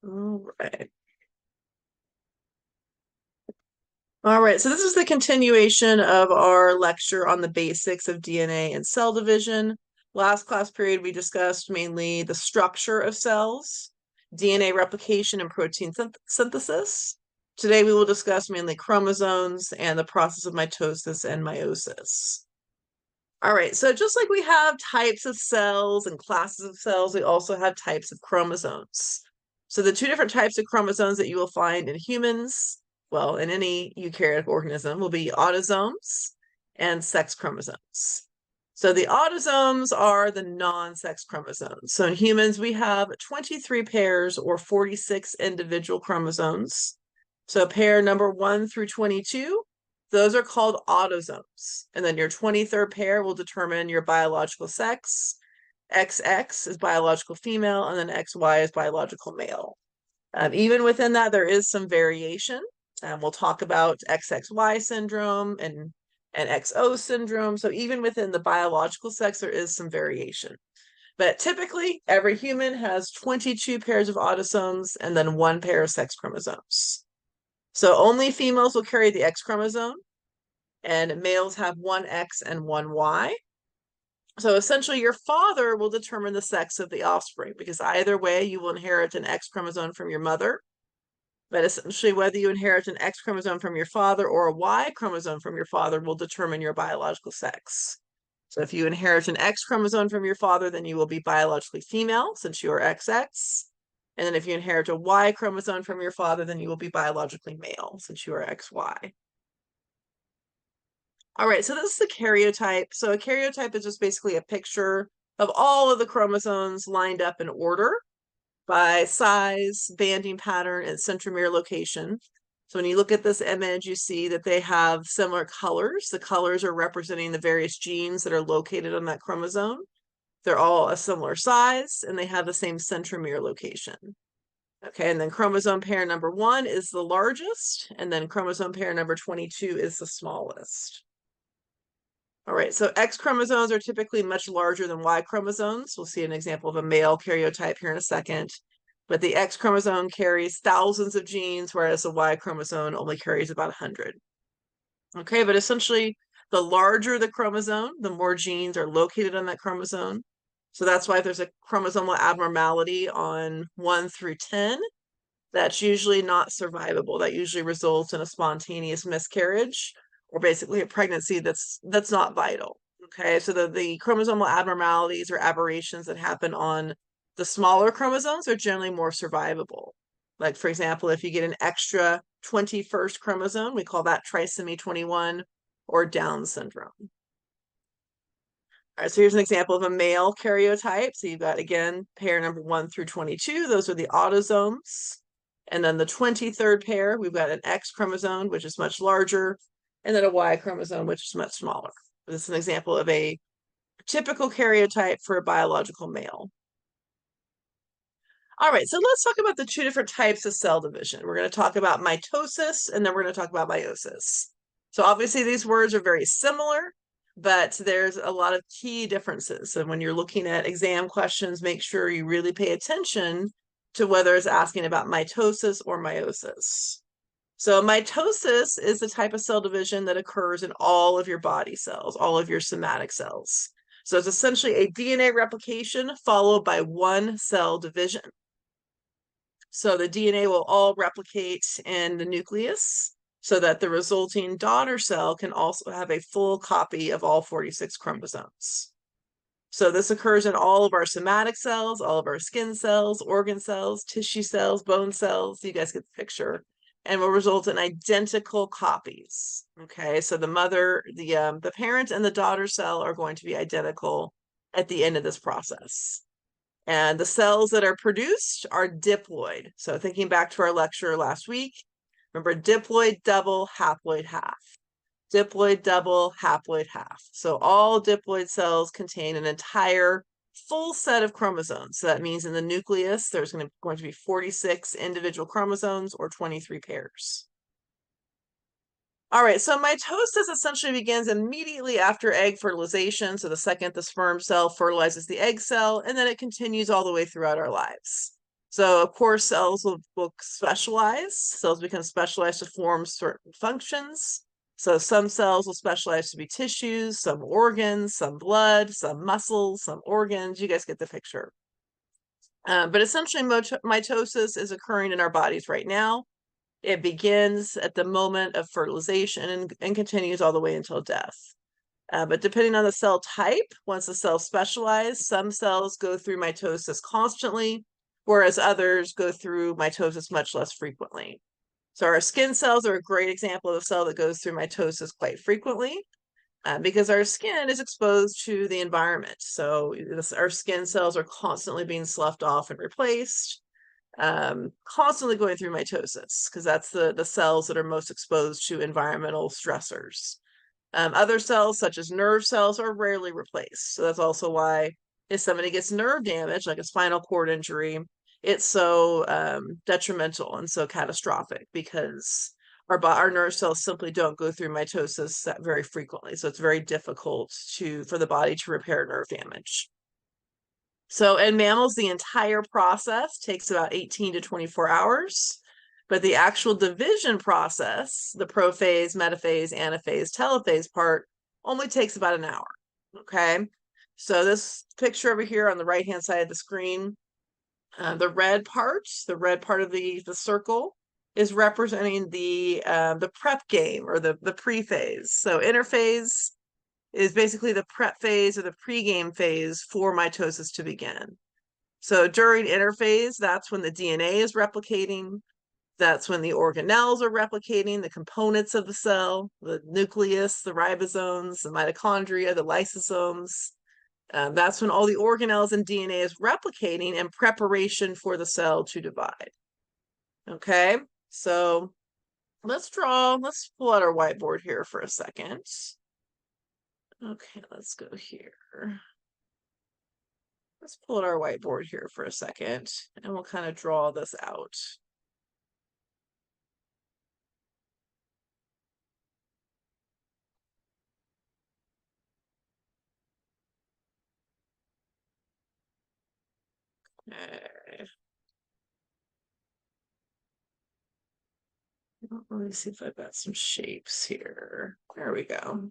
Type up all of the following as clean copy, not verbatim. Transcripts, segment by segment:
All right. All right, so this is the continuation of our lecture on the basics of DNA and cell division. Last class period, we discussed mainly the structure of cells, DNA replication, and protein synthesis. Today, we will discuss mainly chromosomes and the process of mitosis and meiosis. All right, so just like we have types of cells and classes of cells, we also have types of chromosomes. So the two different types of chromosomes that you will find in humans, well, in any eukaryotic organism, will be autosomes and sex chromosomes. So the autosomes are the non-sex chromosomes. So in humans, we have 23 pairs or 46 individual chromosomes. So pair number 1 through 22, those are called autosomes. And then your 23rd pair will determine your biological sex. XX is biological female, and then XY is biological male. Even within that, there is some variation. We'll talk about XXY syndrome and XO syndrome. So even within the biological sex, there is some variation. But typically, every human has 22 pairs of autosomes and then 1 pair of sex chromosomes. So only females will carry the X chromosome, and males have 1 X and 1 Y. So essentially, your father will determine the sex of the offspring because either way, you will inherit an X chromosome from your mother. But essentially, whether you inherit an X chromosome from your father or a Y chromosome from your father will determine your biological sex. So if you inherit an X chromosome from your father, then you will be biologically female since you are XX. And then if you inherit a Y chromosome from your father, then you will be biologically male since you are XY. All right, so this is a karyotype. So a karyotype is just basically a picture of all of the chromosomes lined up in order by size, banding pattern, and centromere location. So when you look at this image, you see that they have similar colors. The colors are representing the various genes that are located on that chromosome. They're all a similar size, and they have the same centromere location. Okay, and then chromosome pair number 1 is the largest, and then chromosome pair number 22 is the smallest. All right, so X chromosomes are typically much larger than Y chromosomes. We'll see an example of a male karyotype here in a second. But the X chromosome carries thousands of genes, whereas the Y chromosome only carries about 100. Okay, but essentially, the larger the chromosome, the more genes are located on that chromosome. So that's why if there's a chromosomal abnormality on 1 through 10, that's usually not survivable. That usually results in a spontaneous miscarriage or basically a pregnancy that's not vital. Okay, so the chromosomal abnormalities or aberrations that happen on the smaller chromosomes are generally more survivable. Like, for example, if you get an extra 21st chromosome, we call that trisomy 21 or Down syndrome. All right, so here's an example of a male karyotype. So you've got, again, pair number 1 through 22. Those are the autosomes. And then the 23rd pair, we've got an X chromosome, which is much larger, and then a Y chromosome, which is much smaller. This is an example of a typical karyotype for a biological male. All right, so let's talk about the two different types of cell division. We're going to talk about mitosis, and then we're going to talk about meiosis. So obviously these words are very similar, but there's a lot of key differences. So when you're looking at exam questions, make sure you really pay attention to whether it's asking about mitosis or meiosis. So mitosis is the type of cell division that occurs in all of your body cells, all of your somatic cells. So it's essentially a DNA replication followed by one cell division. So the DNA will all replicate in the nucleus so that the resulting daughter cell can also have a full copy of all 46 chromosomes. So this occurs in all of our somatic cells, all of our skin cells, organ cells, tissue cells, bone cells. You guys get the picture. And will result in identical copies. Okay, so the parent and the daughter cell are going to be identical at the end of this process. And the cells that are produced are diploid. So thinking back to our lecture last week, remember diploid, double, haploid, half. Diploid, double, haploid, half. So all diploid cells contain an entire full set of chromosomes. So that means in the nucleus, there's going to be 46 individual chromosomes or 23 pairs. All right, so mitosis essentially begins immediately after egg fertilization. So the second the sperm cell fertilizes the egg cell, and then it continues all the way throughout our lives. So of course, cells will specialize. Cells become specialized to form certain functions. So some cells will specialize to be tissues, some organs, some blood, some muscles, some organs. You guys get the picture. But essentially, mitosis is occurring in our bodies right now. It begins at the moment of fertilization and continues all the way until death. But depending on the cell type, once the cells specialize, some cells go through mitosis constantly, whereas others go through mitosis much less frequently. So our skin cells are a great example of a cell that goes through mitosis quite frequently because our skin is exposed to the environment. So our skin cells are constantly being sloughed off and replaced, constantly going through mitosis because that's the cells that are most exposed to environmental stressors. Other cells, such as nerve cells, are rarely replaced. So that's also why if somebody gets nerve damage, like a spinal cord injury, it's so detrimental and so catastrophic because our nerve cells simply don't go through mitosis that very frequently. So it's very difficult for the body to repair nerve damage. So in mammals, the entire process takes about 18 to 24 hours. But the actual division process, the prophase, metaphase, anaphase, telophase part, only takes about an hour. Okay. So this picture over here on the right-hand side of the screen, the red part of the circle is representing the prep game or the pre-phase. So interphase is basically the prep phase or the pre-game phase for mitosis to begin. So during interphase, that's when the DNA is replicating. That's when the organelles are replicating, the components of the cell, the nucleus, the ribosomes, the mitochondria, the lysosomes. That's when all the organelles and DNA is replicating in preparation for the cell to divide. Okay, so let's pull out our whiteboard here for a second. Okay, let's go here. Let's pull out our whiteboard here for a second, and we'll kind of draw this out. Okay. Let me see if I've got some shapes here. There we go.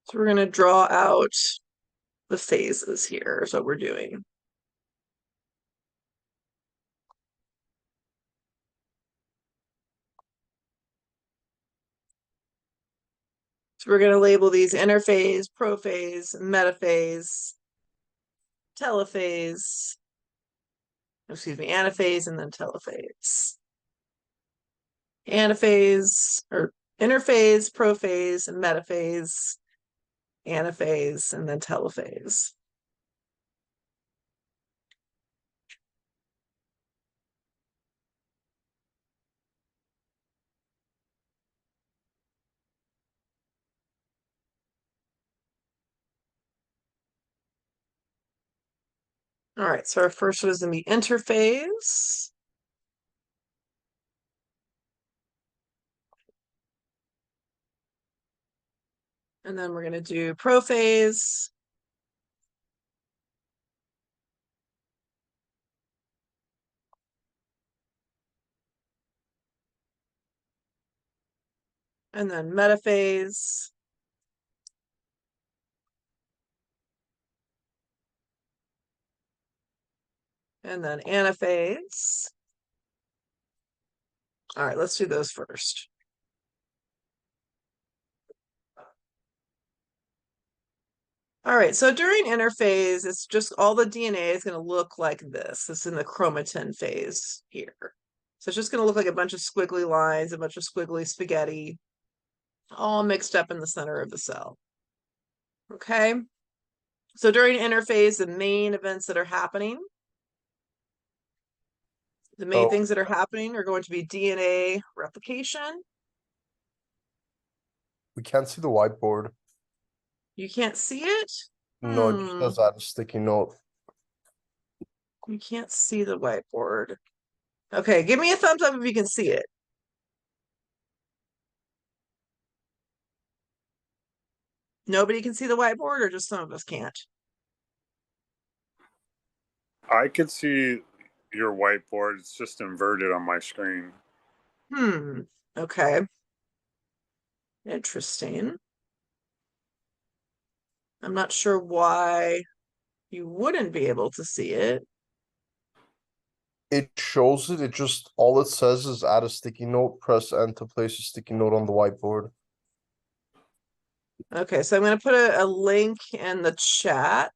So we're going to draw out the phases here is what we're doing. So we're going to label these interphase, prophase, metaphase, telophase, anaphase, and then telophase. Anaphase, or interphase, prophase, metaphase, anaphase, and then telophase. All right, so our first one is going to be interphase. And then we're going to do prophase. And then metaphase. And then anaphase. All right, let's do those first. All right, so during interphase, it's just all the DNA is going to look like this. It's in the chromatin phase here. So it's just going to look like a bunch of squiggly lines, a bunch of squiggly spaghetti, all mixed up in the center of the cell. Okay, so during interphase, the main events that are happening, things that are happening are going to be DNA replication. We can't see the whiteboard. You can't see it? No, it just has that sticky note. You can't see the whiteboard. Okay, give me a thumbs up if you can see it. Nobody can see the whiteboard, or just some of us can't? I could see your whiteboard. It's just inverted on my screen. Okay. Interesting. I'm not sure why you wouldn't be able to see it. It shows it. It just all it says is add a sticky note. Press N to place a sticky note on the whiteboard. Okay, so I'm going to put a link in the chat.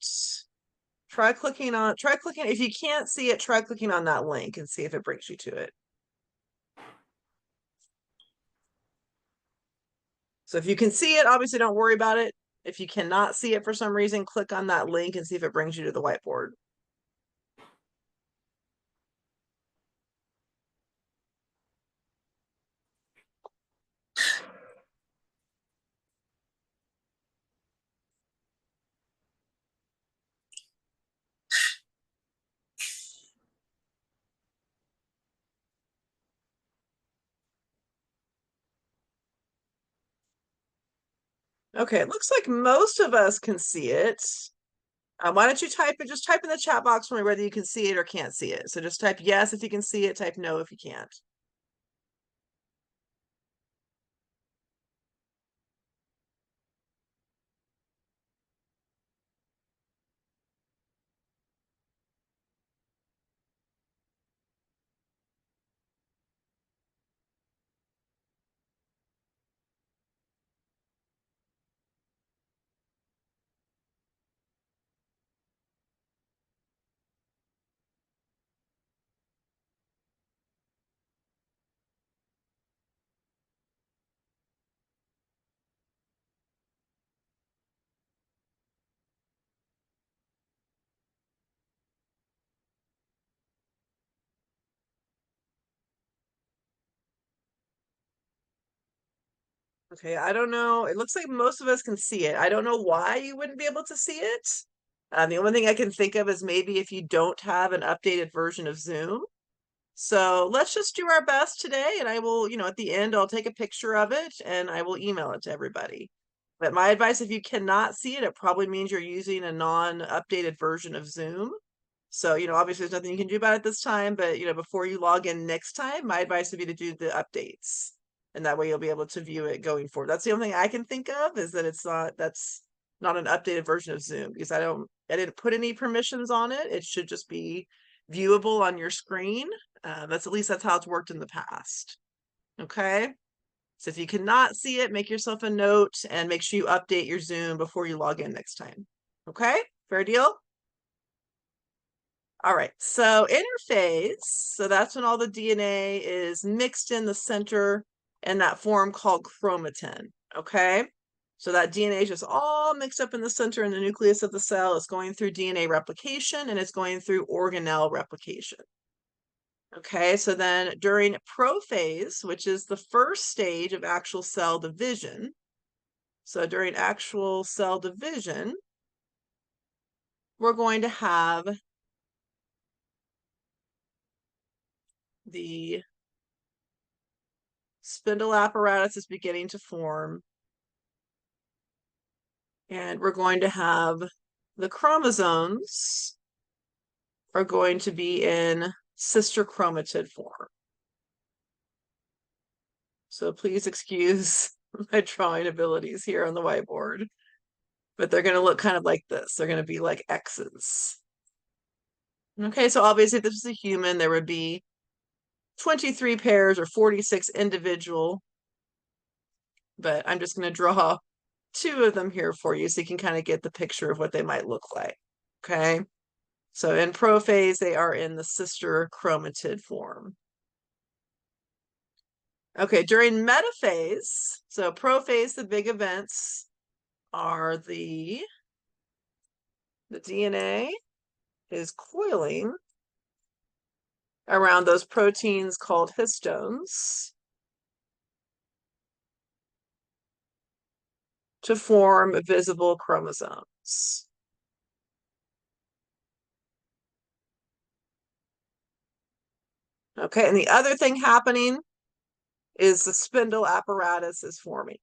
Try clicking, if you can't see it, try clicking on that link and see if it brings you to it. So if you can see it, obviously don't worry about it. If you cannot see it for some reason, click on that link and see if it brings you to the whiteboard. Okay, it looks like most of us can see it. Why don't you type it? Just type in the chat box for me whether you can see it or can't see it. So just type yes if you can see it, type no if you can't. Okay, I don't know. It looks like most of us can see it. I don't know why you wouldn't be able to see it. The only thing I can think of is maybe if you don't have an updated version of Zoom. So let's just do our best today, and I will, at the end, I'll take a picture of it and I will email it to everybody. But my advice, if you cannot see it, it probably means you're using a non-updated version of Zoom. So, obviously there's nothing you can do about it this time, but, before you log in next time, my advice would be to do the updates. And that way you'll be able to view it going forward. That's the only thing I can think of, is that that's not an updated version of Zoom, because I didn't put any permissions on it. It should just be viewable on your screen. That's how it's worked in the past. Okay. So if you cannot see it, make yourself a note and make sure you update your Zoom before you log in next time. Okay, fair deal? All right, so interphase, so that's when all the DNA is mixed in the center in that form called chromatin, okay? So that DNA is just all mixed up in the center in the nucleus of the cell. It's going through DNA replication and it's going through organelle replication. Okay, so then during prophase, which is the first stage of actual cell division, so during actual cell division, we're going to have the spindle apparatus is beginning to form, and we're going to have the chromosomes are going to be in sister chromatid form. So please excuse my drawing abilities here on the whiteboard, but they're going to look kind of like this. They're going to be like X's. Okay, so obviously if this was a human, there would be 23 pairs or 46 individual, but I'm just going to draw two of them here for you so you can kind of get the picture of what they might look like. Okay, so in prophase, they are in the sister chromatid form. Okay, during metaphase, so prophase, the big events are the DNA is coiling around those proteins called histones to form visible chromosomes. Okay, and the other thing happening is the spindle apparatus is forming.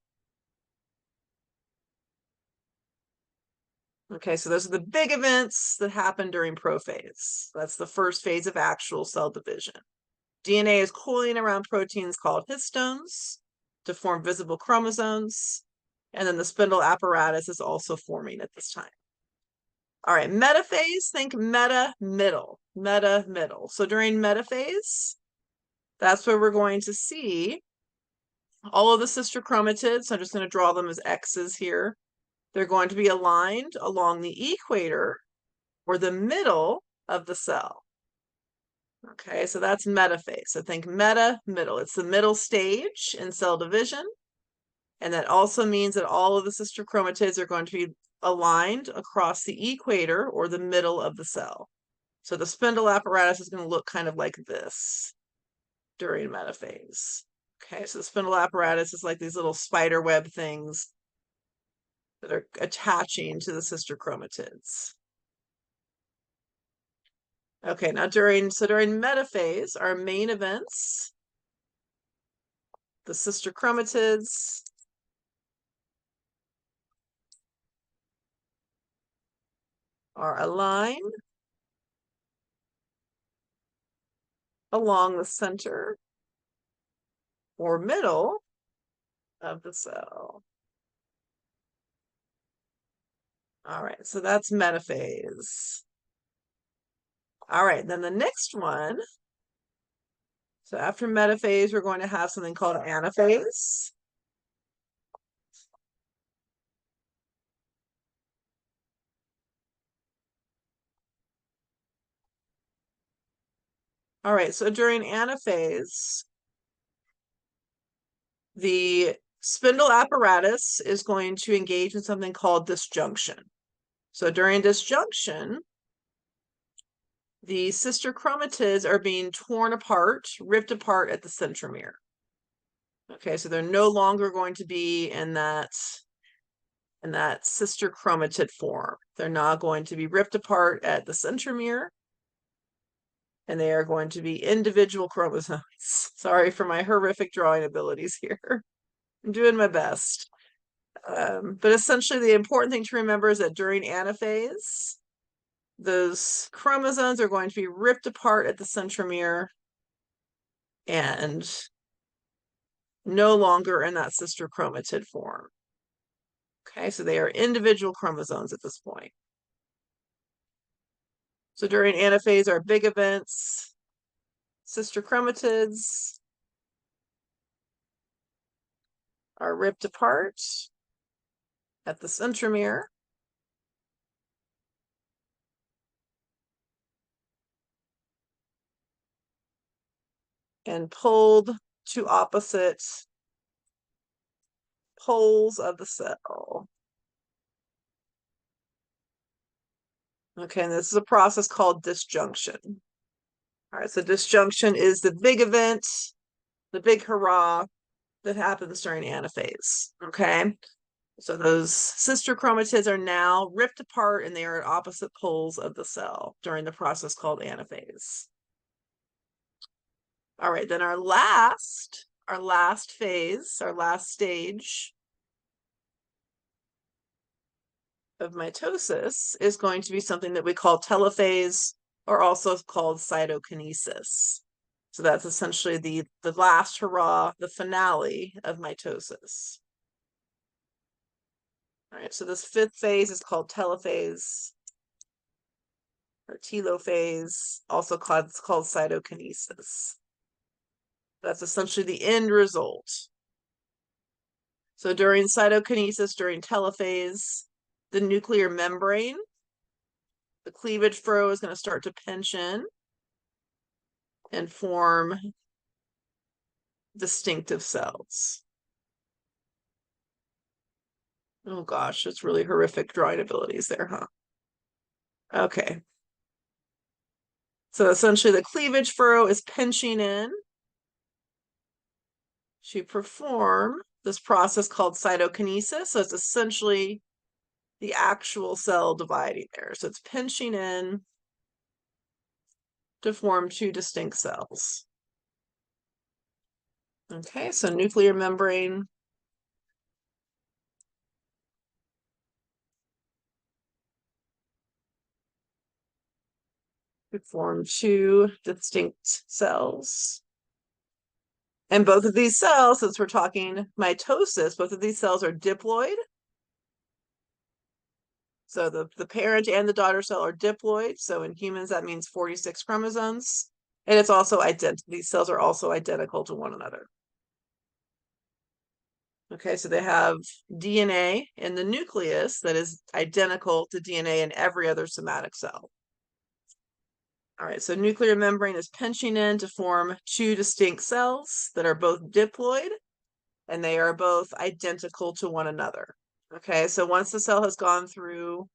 Okay, so those are the big events that happen during prophase. That's the first phase of actual cell division. DNA is coiling around proteins called histones to form visible chromosomes. And then the spindle apparatus is also forming at this time. All right, metaphase, think meta middle. So during metaphase, that's where we're going to see all of the sister chromatids. So I'm just going to draw them as X's here. They're going to be aligned along the equator or the middle of the cell. Okay, so that's metaphase. So think meta, middle. It's the middle stage in cell division. And that also means that all of the sister chromatids are going to be aligned across the equator or the middle of the cell. So the spindle apparatus is going to look kind of like this during metaphase. Okay, so the spindle apparatus is like these little spider web things that are attaching to the sister chromatids. Okay, now during metaphase, our main events, the sister chromatids are aligned along the center or middle of the cell. All right, so that's metaphase. All right, then the next one. So after metaphase, we're going to have something called anaphase. All right, so during anaphase, the spindle apparatus is going to engage in something called disjunction. So during disjunction, the sister chromatids are being torn apart, ripped apart at the centromere. Okay, so they're no longer going to be in that sister chromatid form. They're not going to be ripped apart at the centromere, and they are going to be individual chromosomes. Sorry for my horrific drawing abilities here. I'm doing my best. But essentially, the important thing to remember is that during anaphase, those chromosomes are going to be ripped apart at the centromere and no longer in that sister chromatid form. Okay, so they are individual chromosomes at this point. So during anaphase, our big events, sister chromatids are ripped apart at the centromere. And pulled to opposite poles of the cell. Okay, and this is a process called disjunction. All right, so disjunction is the big event, the big hurrah that happens during anaphase. Okay, so those sister chromatids are now ripped apart and they are at opposite poles of the cell during the process called anaphase. All right, then our last phase, our last stage of mitosis is going to be something that we call telophase, or also called cytokinesis. So that's essentially the last hurrah, the finale of mitosis. All right, so this fifth phase is called telophase or telophase, also called cytokinesis. That's essentially the end result. So during cytokinesis, during telophase, the nuclear membrane, the cleavage furrow is going to start to pinch in and form distinctive cells. Oh gosh, it's really horrific drawing abilities there, huh? Okay. So essentially the cleavage furrow is pinching in to perform this process called cytokinesis. So it's essentially the actual cell dividing there. So it's pinching in to form two distinct cells. Okay, so nuclear membrane. to form two distinct cells. And both of these cells, since we're talking mitosis, both of these cells are diploid. So the parent and the daughter cell are diploid. So in humans, that means 46 chromosomes. And it's also these cells are also identical to one another. Okay, so they have DNA in the nucleus that is identical to DNA in every other somatic cell. All right, so nuclear membrane is pinching in to form two distinct cells that are both diploid, and they are both identical to one another. Okay, so once the cell has gone through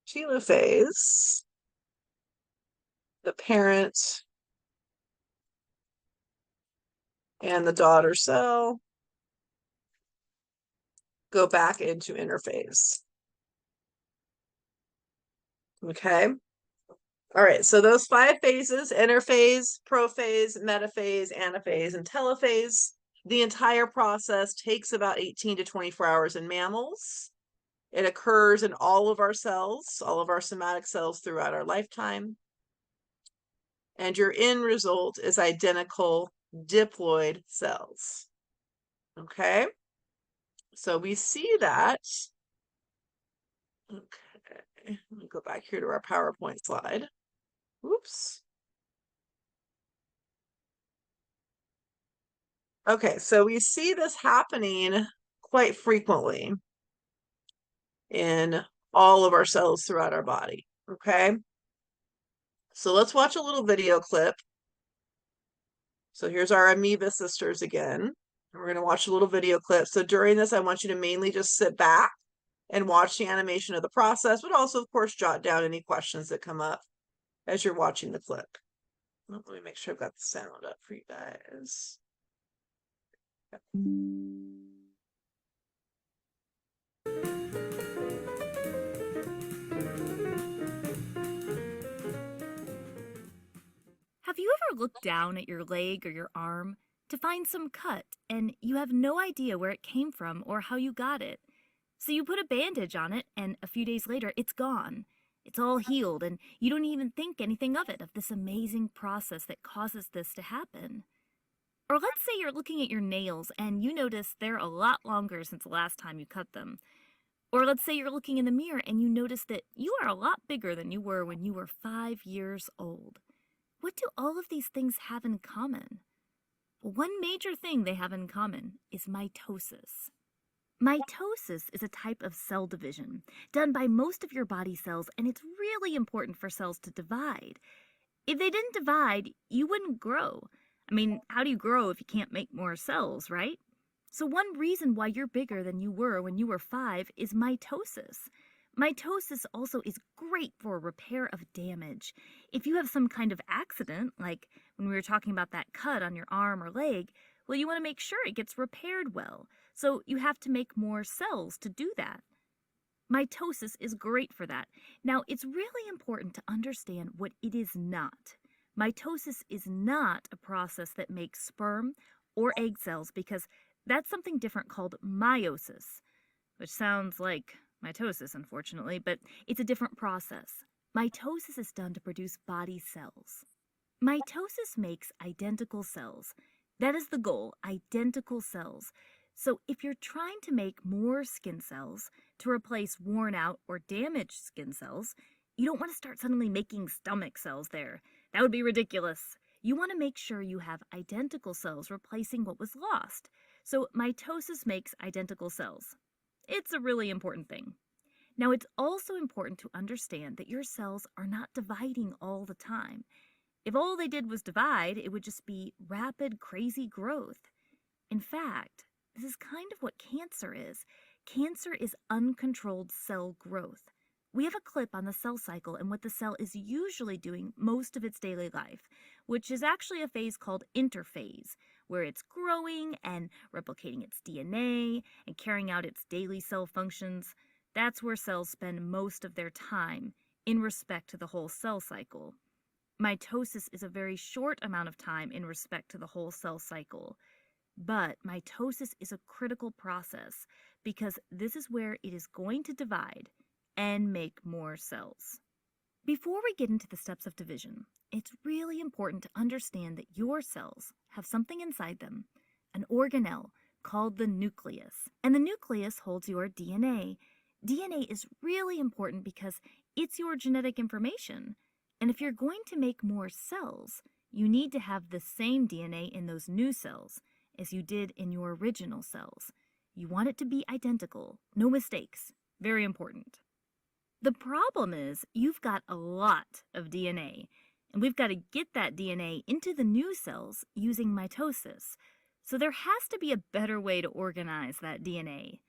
telophase, the parent and the daughter cell go back into interphase. Okay. All right, so those 5 phases, interphase, prophase, metaphase, anaphase, and telophase, the entire process takes about 18 to 24 hours in mammals. It occurs in all of our cells, all of our somatic cells throughout our lifetime. And your end result is identical diploid cells. Okay, so we see that. Okay, let me go back here to our PowerPoint slide. Oops. Okay, so we see this happening quite frequently in all of our cells throughout our body. Okay, so let's watch a little video clip. So here's our amoeba sisters again. And we're going to watch a little video clip. So during this, I want you to mainly just sit back and watch the animation of the process, but also, of course, jot down any questions that come up as you're watching the clip. Let me make sure I've got the sound up for you guys. Have you ever looked down at your leg or your arm to find some cut and you have no idea where it came from or how you got it? So you put a bandage on it and a few days later it's gone. It's all healed and you don't even think anything of it, of this amazing process that causes this to happen. Or let's say you're looking at your nails and you notice they're a lot longer since the last time you cut them. Or let's say you're looking in the mirror and you notice that you are a lot bigger than you were when you were 5 years old. What do all of these things have in common? Well, one major thing they have in common is mitosis. Mitosis is a type of cell division done by most of your body cells, and it's really important for cells to divide. If they didn't divide, you wouldn't grow. I mean, how do you grow if you can't make more cells, right? So one reason why you're bigger than you were when you were 5 is mitosis. Mitosis also is great for repair of damage. If you have some kind of accident, like when we were talking about that cut on your arm or leg, well, you want to make sure it gets repaired well. So you have to make more cells to do that. Mitosis is great for that. Now, it's really important to understand what it is not. Mitosis is not a process that makes sperm or egg cells, because that's something different called meiosis, which sounds like mitosis, unfortunately, but it's a different process. Mitosis is done to produce body cells. Mitosis makes identical cells. That is the goal, identical cells. So if you're trying to make more skin cells to replace worn out or damaged skin cells, you don't want to start suddenly making stomach cells there. That would be ridiculous. You want to make sure you have identical cells replacing what was lost. So mitosis makes identical cells. It's a really important thing. Now, it's also important to understand that your cells are not dividing all the time. If all they did was divide, it would just be rapid, crazy growth. In fact, this is kind of what cancer is. Cancer is uncontrolled cell growth. We have a clip on the cell cycle and what the cell is usually doing most of its daily life, which is actually a phase called interphase, where it's growing and replicating its DNA and carrying out its daily cell functions. That's where cells spend most of their time in respect to the whole cell cycle. Mitosis is a very short amount of time in respect to the whole cell cycle. But mitosis is a critical process because this is where it is going to divide and make more cells. Before we get into the steps of division, it's really important to understand that your cells have something inside them, an organelle called the nucleus. And the nucleus holds your DNA. DNA is really important because it's your genetic information. And if you're going to make more cells, you need to have the same DNA in those new cells as you did in your original cells. You want it to be identical, no mistakes. Very important. The problem is you've got a lot of DNA, and we've got to get that DNA into the new cells using mitosis. So there has to be a better way to organize that DNA.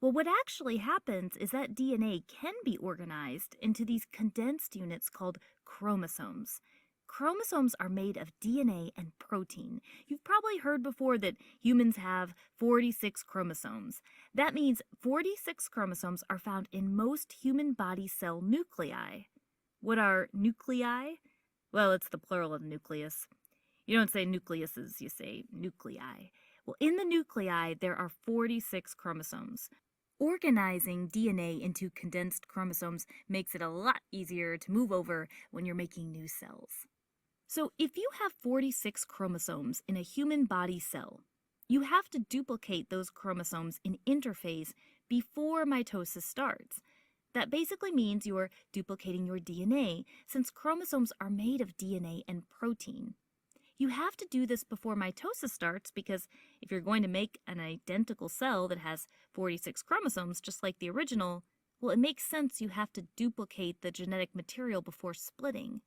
Well, what actually happens is that DNA can be organized into these condensed units called chromosomes. Chromosomes are made of DNA and protein. You've probably heard before that humans have 46 chromosomes. That means 46 chromosomes are found in most human body cell nuclei. What are nuclei? Well, it's the plural of nucleus. You don't say nucleuses, you say nuclei. Well, in the nuclei, there are 46 chromosomes. Organizing DNA into condensed chromosomes makes it a lot easier to move over when you're making new cells. So if you have 46 chromosomes in a human body cell, you have to duplicate those chromosomes in interphase before mitosis starts. That basically means you're duplicating your DNA, since chromosomes are made of DNA and protein. You have to do this before mitosis starts because if you're going to make an identical cell that has 46 chromosomes, just like the original, well, it makes sense you have to duplicate the genetic material before splitting.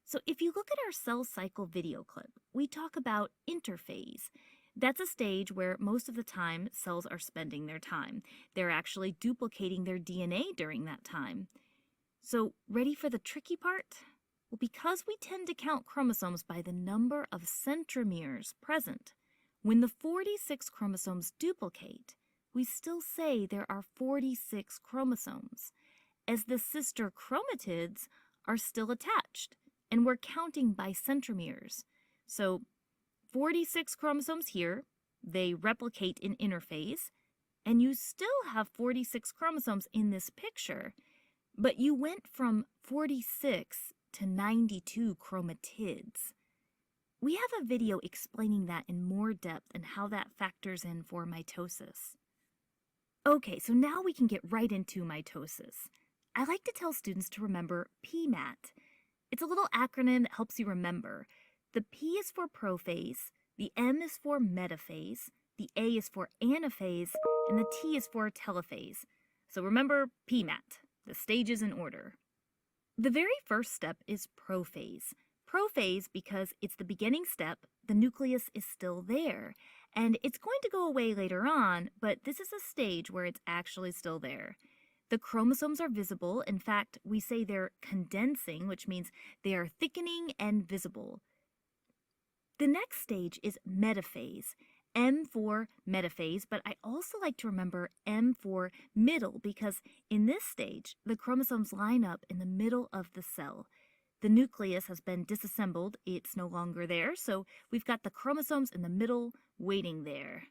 So if you look at our cell cycle video clip, we talk about interphase. That's a stage where most of the time cells are spending their time. They're actually duplicating their DNA during that time. So ready for the tricky part? Well, because we tend to count chromosomes by the number of centromeres present, when the 46 chromosomes duplicate, we still say there are 46 chromosomes, as the sister chromatids are still attached, and we're counting by centromeres. So 46 chromosomes here, they replicate in interphase, and you still have 46 chromosomes in this picture, but you went from 46 to 92 chromatids. We have a video explaining that in more depth and how that factors in for mitosis. Okay, so now we can get right into mitosis. I like to tell students to remember PMAT. It's a little acronym that helps you remember. The P is for prophase, the M is for metaphase, the A is for anaphase, and the T is for telophase. So remember PMAT, the stages in order. The very first step is prophase. Prophase because it's the beginning step, the nucleus is still there, and it's going to go away later on, but this is a stage where it's actually still there. The chromosomes are visible. In fact, we say they're condensing, which means they are thickening and visible. The next stage is metaphase. M for metaphase, but I also like to remember M for middle because in this stage, the chromosomes line up in the middle of the cell. The nucleus has been disassembled, it's no longer there, so we've got the chromosomes in the middle waiting there.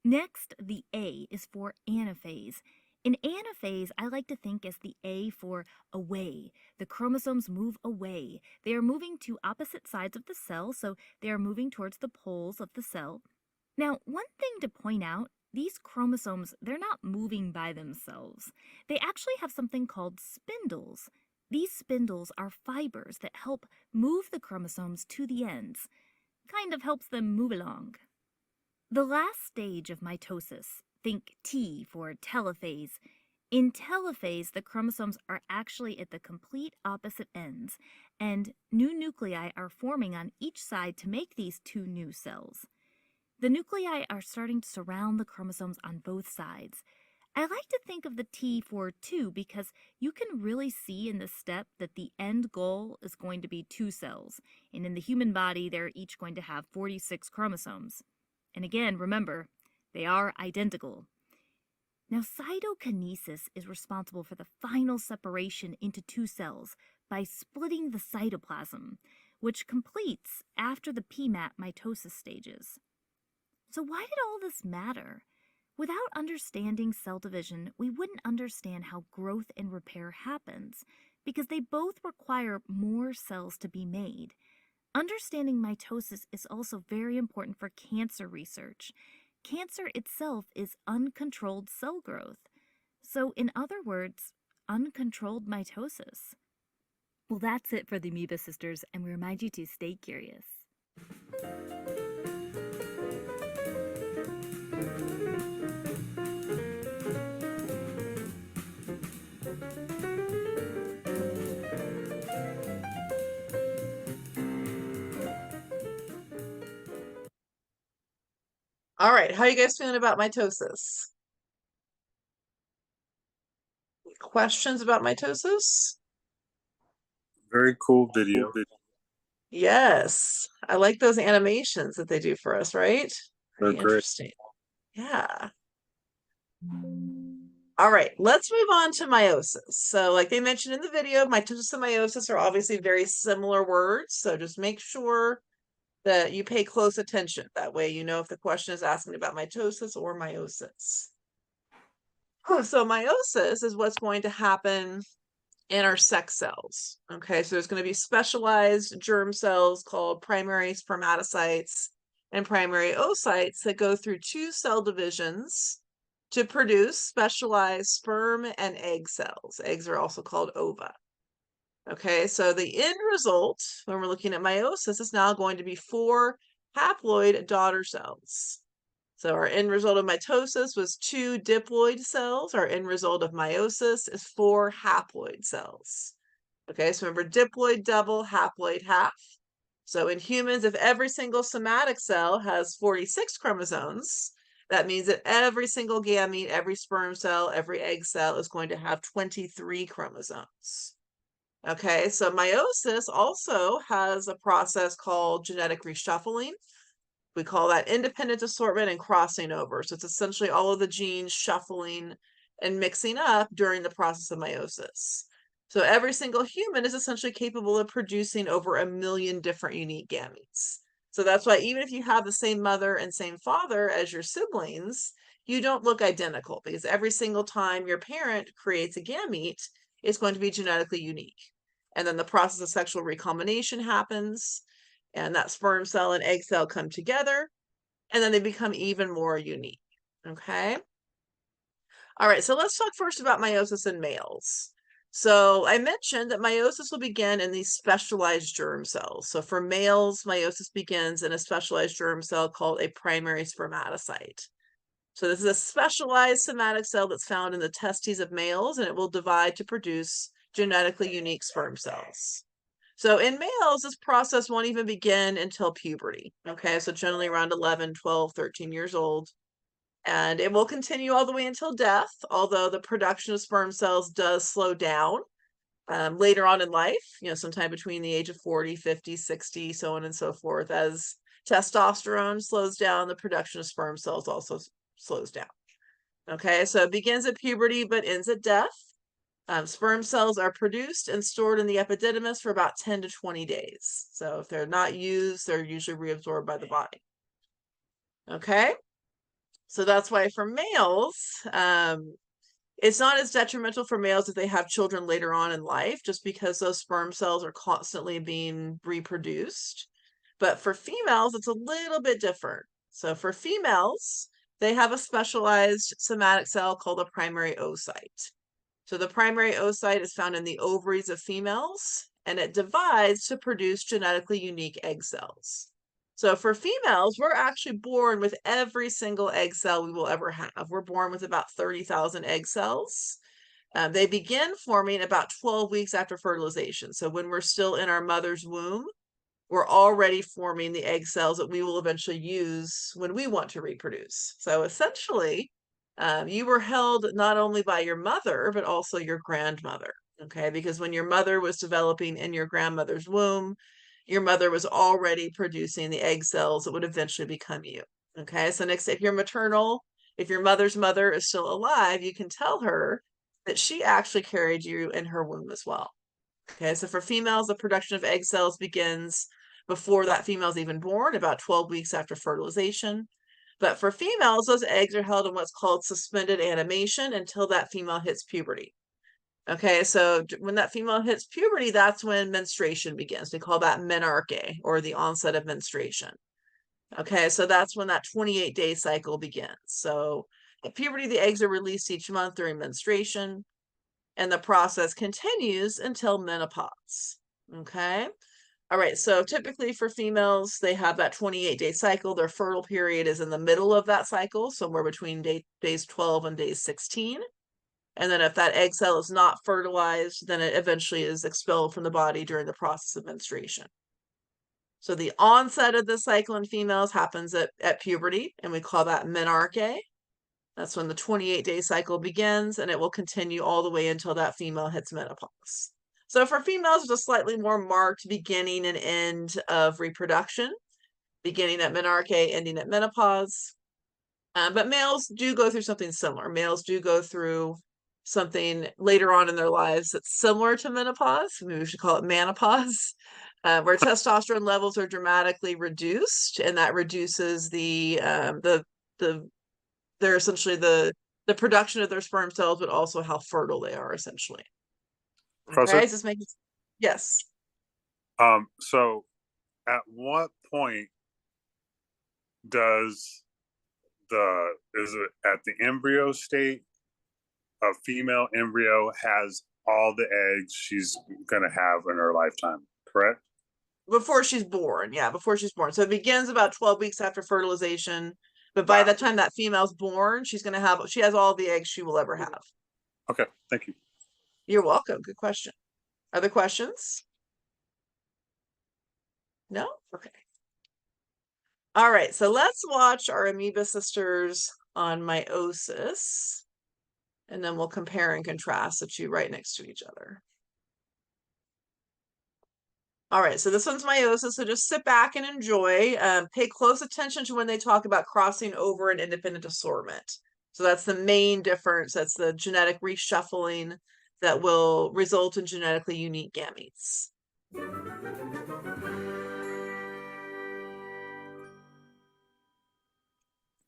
Next, the A is for anaphase. In anaphase, I like to think as the A for away. The chromosomes move away. They are moving to opposite sides of the cell, so they are moving towards the poles of the cell. Now, one thing to point out, these chromosomes, they're not moving by themselves. They actually have something called spindles. These spindles are fibers that help move the chromosomes to the ends. Kind of helps them move along. The last stage of mitosis, think T for telophase. In telophase, the chromosomes are actually at the complete opposite ends, and new nuclei are forming on each side to make these two new cells. The nuclei are starting to surround the chromosomes on both sides. I like to think of the T for 2 because you can really see in this step that the end goal is going to be 2 cells, and in the human body, they're each going to have 46 chromosomes. And again, remember, they are identical. Now, cytokinesis is responsible for the final separation into 2 cells by splitting the cytoplasm, which completes after the PMAT mitosis stages. So why did all this matter? Without understanding cell division, we wouldn't understand how growth and repair happens, because they both require more cells to be made. Understanding mitosis is also very important for cancer research. Cancer itself is uncontrolled cell growth. So, in other words, uncontrolled mitosis. Well, that's it for the Amoeba Sisters, and we remind you to stay curious. All right, how are you guys feeling about mitosis? Questions about mitosis? Very cool video. Yes, I like those animations that they do for us, right? They're Very great. interesting. Yeah. All right, let's move on to meiosis. So, like they mentioned in the video, mitosis and meiosis are obviously very similar words. So just make sure that you pay close attention. That way you know if the question is asking about mitosis or meiosis. So meiosis is what's going to happen in our sex cells. Okay, so there's going to be specialized germ cells called primary spermatocytes and primary oocytes that go through two cell divisions to produce specialized sperm and egg cells. Eggs are also called ova. Okay, so the end result when we're looking at meiosis is now going to be 4 haploid daughter cells. So our end result of mitosis was 2 diploid cells. Our end result of meiosis is 4 haploid cells. Okay, so remember diploid double, haploid half. So in humans, if every single somatic cell has 46 chromosomes, that means that every single gamete, every sperm cell, every egg cell is going to have 23 chromosomes. Okay, so meiosis also has a process called genetic reshuffling. We call that independent assortment and crossing over. So it's essentially all of the genes shuffling and mixing up during the process of meiosis. So every single human is essentially capable of producing over 1 million different unique gametes. So that's why even if you have the same mother and same father as your siblings, you don't look identical, because every single time your parent creates a gamete, it's going to be genetically unique. And then the process of sexual recombination happens, and that sperm cell and egg cell come together, and then they become even more unique. Okay. All right, so let's talk first about meiosis in males. So I mentioned that meiosis will begin in these specialized germ cells. So for males, meiosis begins in a specialized germ cell called a primary spermatocyte. So this is a specialized somatic cell that's found in the testes of males, and it will divide to produce genetically unique sperm cells. So in males, this process won't even begin until puberty. Okay, so generally around 11, 12, 13 years old. And it will continue all the way until death, although the production of sperm cells does slow down later on in life, sometime between the age of 40, 50, 60, so on and so forth. As testosterone slows down, the production of sperm cells also slows down. Okay, so it begins at puberty but ends at death. Sperm cells are produced and stored in the epididymis for about 10 to 20 days. So if they're not used, they're usually reabsorbed by the body. Okay, so that's why for males, it's not as detrimental for males if they have children later on in life, just because those sperm cells are constantly being reproduced. But for females, it's a little bit different. So for females, they have a specialized somatic cell called a primary oocyte. So the primary oocyte is found in the ovaries of females, and it divides to produce genetically unique egg cells. So for females, we're actually born with every single egg cell we will ever have. We're born with about 30,000 egg cells. They begin forming about 12 weeks after fertilization. So when we're still in our mother's womb, we're already forming the egg cells that we will eventually use when we want to reproduce. So essentially, you were held not only by your mother, but also your grandmother. Okay, because when your mother was developing in your grandmother's womb, your mother was already producing the egg cells that would eventually become you. Okay, so next, if you're maternal, if your mother's mother is still alive, you can tell her that she actually carried you in her womb as well. Okay, so for females, the production of egg cells begins before that female is even born, about 12 weeks after fertilization. But for females, those eggs are held in what's called suspended animation until that female hits puberty. Okay, so when that female hits puberty, that's when menstruation begins. We call that menarche, or the onset of menstruation. Okay, so that's when that 28-day cycle begins. So at puberty, the eggs are released each month during menstruation, and the process continues until menopause. Okay. All right, so typically for females, they have that 28-day cycle. Their fertile period is in the middle of that cycle, somewhere between days 12 and days 16. And then if that egg cell is not fertilized, then it eventually is expelled from the body during the process of menstruation. So the onset of the cycle in females happens at puberty, and we call that menarche. That's when the 28-day cycle begins, and it will continue all the way until that female hits menopause. So for females, there's a slightly more marked beginning and end of reproduction, beginning at menarche, ending at menopause. But males do go through something similar. Males do go through something later on in their lives that's similar to menopause. Maybe we should call it manopause, where testosterone levels are dramatically reduced, and that reduces they're essentially the production of their sperm cells, but also how fertile they are, essentially. Professor? Okay, is this making yes. So at what point is it at the embryo state? A female embryo has all the eggs she's gonna have in her lifetime, correct? Before she's born, yeah, before she's born. So it begins about 12 weeks after fertilization, but by Wow. the time that female's born, she has all the eggs she will ever have. Okay, thank you. You're welcome. Good question. Other questions? No? Okay. All right, so let's watch our amoeba sisters on meiosis, and then we'll compare and contrast the two right next to each other. All right, so this one's meiosis, so just sit back and enjoy. Pay close attention to when they talk about crossing over and independent assortment. So that's the main difference. That's the genetic reshuffling that will result in genetically unique gametes.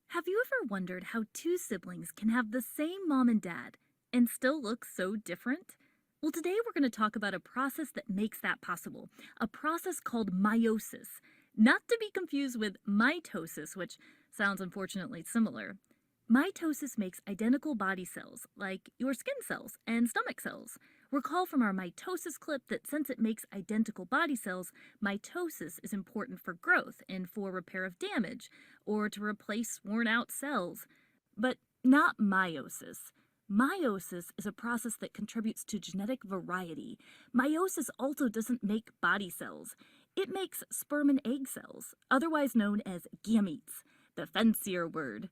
Have you ever wondered how two siblings can have the same mom and dad and still look so different? Well, today we're going to talk about a process that makes that possible, a process called meiosis, not to be confused with mitosis, which sounds unfortunately similar. Mitosis makes identical body cells, like your skin cells and stomach cells. Recall from our mitosis clip that since it makes identical body cells, mitosis is important for growth and for repair of damage, or to replace worn-out cells. But not meiosis. Meiosis is a process that contributes to genetic variety. Meiosis also doesn't make body cells. It makes sperm and egg cells, otherwise known as gametes, the fancier word.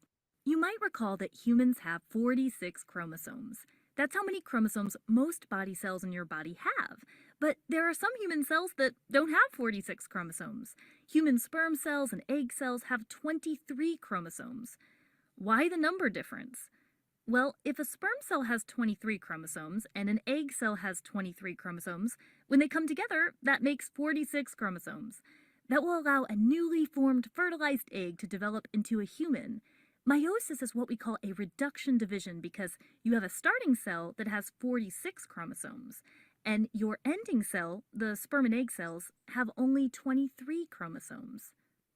You might recall that humans have 46 chromosomes. That's how many chromosomes most body cells in your body have. But there are some human cells that don't have 46 chromosomes. Human sperm cells and egg cells have 23 chromosomes. Why the number difference? Well, if a sperm cell has 23 chromosomes and an egg cell has 23 chromosomes, when they come together, that makes 46 chromosomes. That will allow a newly formed fertilized egg to develop into a human. Meiosis is what we call a reduction division because you have a starting cell that has 46 chromosomes, and your ending cell, the sperm and egg cells, have only 23 chromosomes.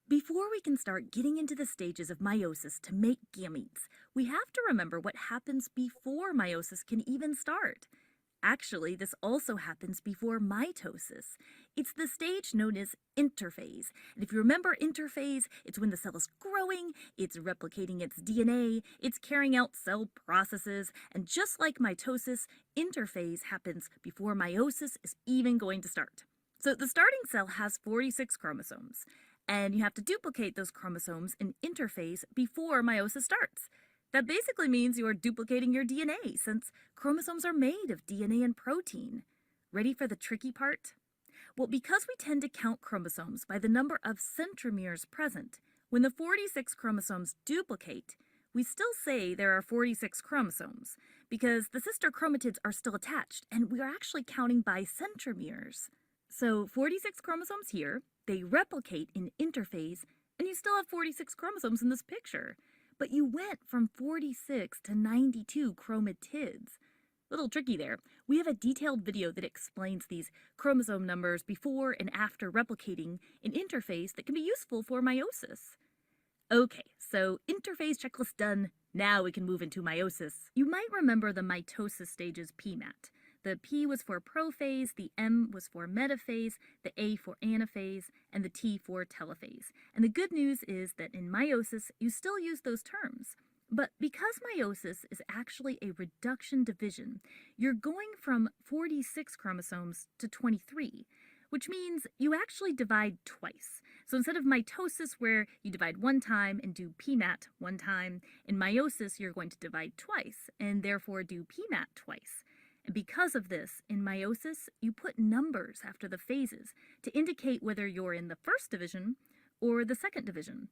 Before we can start getting into the stages of meiosis to make gametes, we have to remember what happens before meiosis can even start. Actually, this also happens before mitosis. It's the stage known as interphase. And if you remember interphase, it's when the cell is growing, it's replicating its DNA, it's carrying out cell processes, and just like mitosis, interphase happens before meiosis is even going to start. So the starting cell has 46 chromosomes, and you have to duplicate those chromosomes in interphase before meiosis starts. That basically means you are duplicating your DNA, since chromosomes are made of DNA and protein. Ready for the tricky part? Well, because we tend to count chromosomes by the number of centromeres present, when the 46 chromosomes duplicate, we still say there are 46 chromosomes, because the sister chromatids are still attached, and we are actually counting by centromeres. So 46 chromosomes here, they replicate in interphase, And you still have 46 chromosomes in this picture. But you went from 46 to 92 chromatids. Little tricky there. We have a detailed video that explains these chromosome numbers before and after replicating an interphase that can be useful for meiosis. Okay, so interphase checklist done. Now we can move into meiosis. You might remember the mitosis stages PMAT. The P was for prophase, the M was for metaphase, the A for anaphase, and the T for telophase. And the good news is that in meiosis, you still use those terms. But because meiosis is actually a reduction division, you're going from 46 chromosomes to 23, which means you actually divide twice. So instead of mitosis, where you divide one time and do PMAT one time, in meiosis, you're going to divide twice and therefore do PMAT twice. And because of this, in meiosis, you put numbers after the phases to indicate whether you're in the first division or the second division.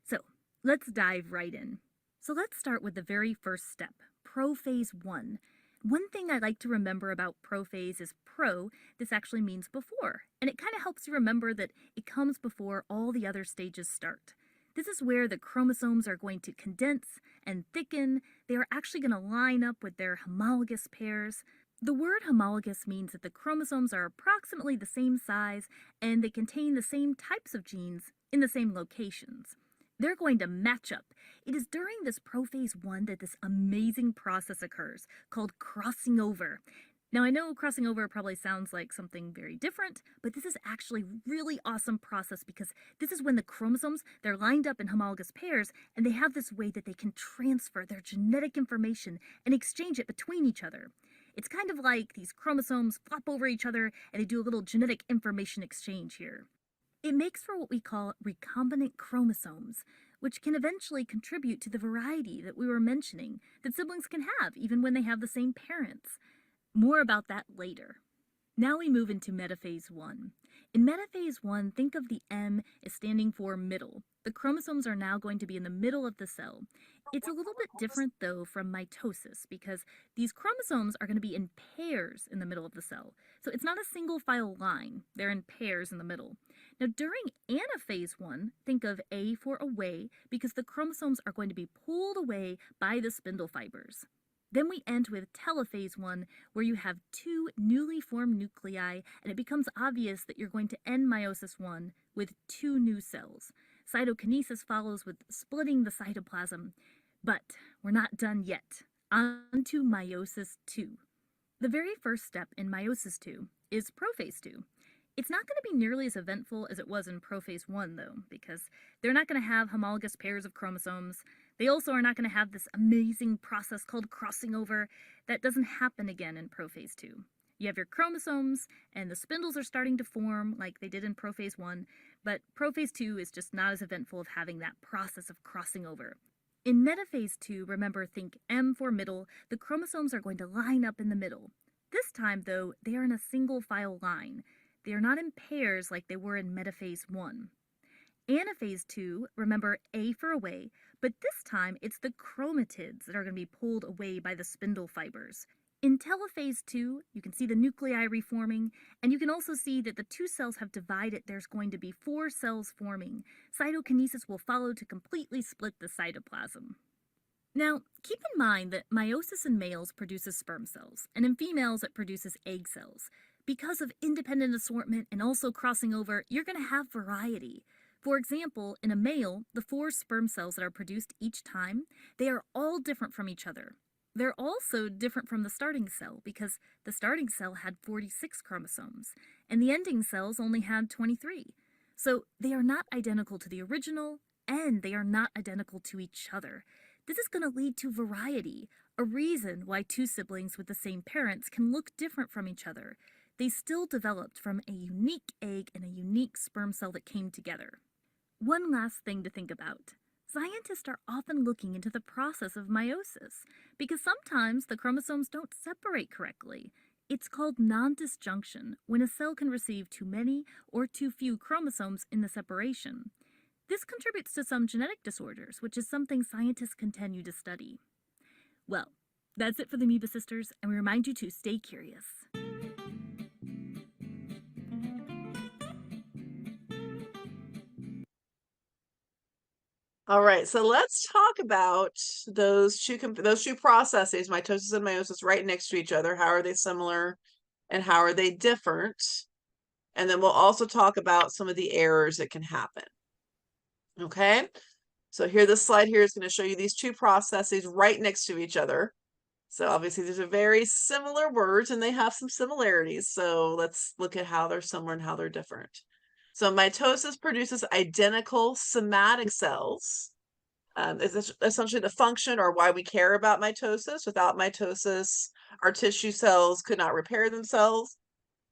So let's dive right in. So let's start with the very first step, prophase 1. One thing I like to remember about prophase is pro, this actually means before, and it kind of helps you remember that it comes before all the other stages start. This is where the chromosomes are going to condense and thicken. They are actually going to line up with their homologous pairs. The word homologous means that the chromosomes are approximately the same size and they contain the same types of genes in the same locations. They're going to match up. It is during this prophase 1 that this amazing process occurs called crossing over. Now, I know crossing over probably sounds like something very different, but this is actually a really awesome process because this is when the chromosomes, they're lined up in homologous pairs and they have this way that they can transfer their genetic information and exchange it between each other. It's kind of like these chromosomes flop over each other and they do a little genetic information exchange here. It makes for what we call recombinant chromosomes, which can eventually contribute to the variety that we were mentioning that siblings can have even when they have the same parents. More about that later. Now we move into metaphase 1. In metaphase 1, think of the M as standing for middle. The chromosomes are now going to be in the middle of the cell. It's a little bit different though from mitosis because these chromosomes are going to be in pairs in the middle of the cell. So it's not a single file line, they're in pairs in the middle. Now during anaphase 1, think of A for away because the chromosomes are going to be pulled away by the spindle fibers. Then we end with telophase 1, where you have two newly formed nuclei, and it becomes obvious that you're going to end meiosis 1 with two new cells. Cytokinesis follows with splitting the cytoplasm. But we're not done yet. On to meiosis 2. The very first step in meiosis 2 is prophase 2. It's not going to be nearly as eventful as it was in prophase 1, though, because they're not going to have homologous pairs of chromosomes. They also are not going to have this amazing process called crossing over. That doesn't happen again in prophase 2. You have your chromosomes, and the spindles are starting to form like they did in prophase 1, but prophase 2 is just not as eventful of having that process of crossing over. In metaphase 2, remember, think M for middle, the chromosomes are going to line up in the middle. This time, though, they are in a single file line. They are not in pairs like they were in metaphase 1. Anaphase 2, remember A for away, but this time it's the chromatids that are going to be pulled away by the spindle fibers. In telophase 2, you can see the nuclei reforming, and you can also see that the two cells have divided. There's going to be 4 cells forming. Cytokinesis will follow to completely split the cytoplasm. Now, keep in mind that meiosis in males produces sperm cells, and in females it produces egg cells. Because of independent assortment and also crossing over, you're going to have variety. For example, in a male, the 4 sperm cells that are produced each time, they are all different from each other. They're also different from the starting cell because the starting cell had 46 chromosomes and the ending cells only had 23. So they are not identical to the original and they are not identical to each other. This is going to lead to variety, a reason why 2 siblings with the same parents can look different from each other. They still developed from a unique egg and a unique sperm cell that came together. One last thing to think about. Scientists are often looking into the process of meiosis because sometimes the chromosomes don't separate correctly. It's called non-disjunction when a cell can receive too many or too few chromosomes in the separation. This contributes to some genetic disorders, which is something scientists continue to study. Well, that's it for the Amoeba Sisters, and we remind you to stay curious. All right, so let's talk about those two processes, mitosis and meiosis, right next to each other. How are they similar and how are they different? And then we'll also talk about some of the errors that can happen. Okay, so here, this slide here is going to show you these two processes right next to each other. So obviously these are very similar words and they have some similarities. So let's look at how they're similar and how they're different. So mitosis produces identical somatic cells. Is essentially the function or why we care about mitosis. Without mitosis, our tissue cells could not repair themselves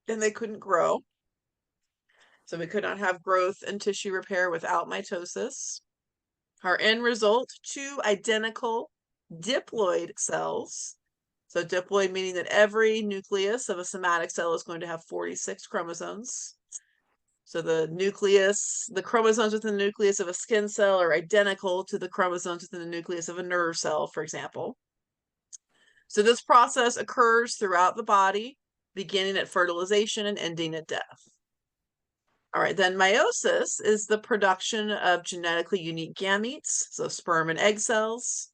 and they couldn't grow. So we could not have growth and tissue repair without mitosis. Our end result, two identical diploid cells. So diploid meaning that every nucleus of a somatic cell is going to have 46 chromosomes. So the nucleus, the chromosomes within the nucleus of a skin cell are identical to the chromosomes within the nucleus of a nerve cell, for example. So this process occurs throughout the body, beginning at fertilization and ending at death. All right, then meiosis is the production of genetically unique gametes, so sperm and egg cells.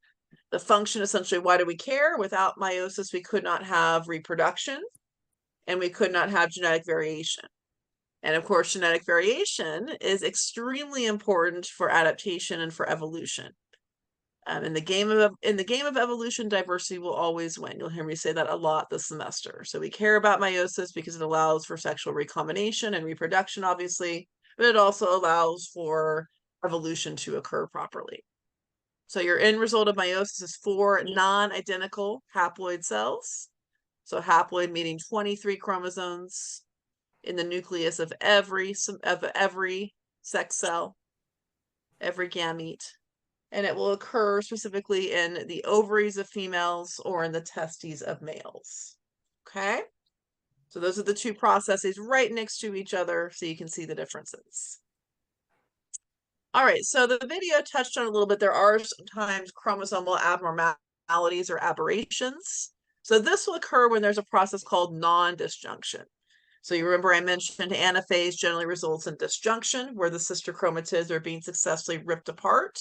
The function, essentially, why do we care? Without meiosis, we could not have reproduction and we could not have genetic variation. And of course, genetic variation is extremely important for adaptation and for evolution. In the game of evolution, diversity will always win. You'll hear me say that a lot this semester. So we care about meiosis because it allows for sexual recombination and reproduction, obviously, but it also allows for evolution to occur properly. So your end result of meiosis is 4 non-identical haploid cells. So haploid meaning 23 chromosomes in the nucleus of every sex cell, every gamete. And it will occur specifically in the ovaries of females or in the testes of males. Okay? So those are the two processes right next to each other so you can see the differences. All right, so the video touched on a little bit. There are sometimes chromosomal abnormalities or aberrations. So this will occur when there's a process called non-disjunction. So you remember I mentioned anaphase generally results in disjunction, where the sister chromatids are being successfully ripped apart.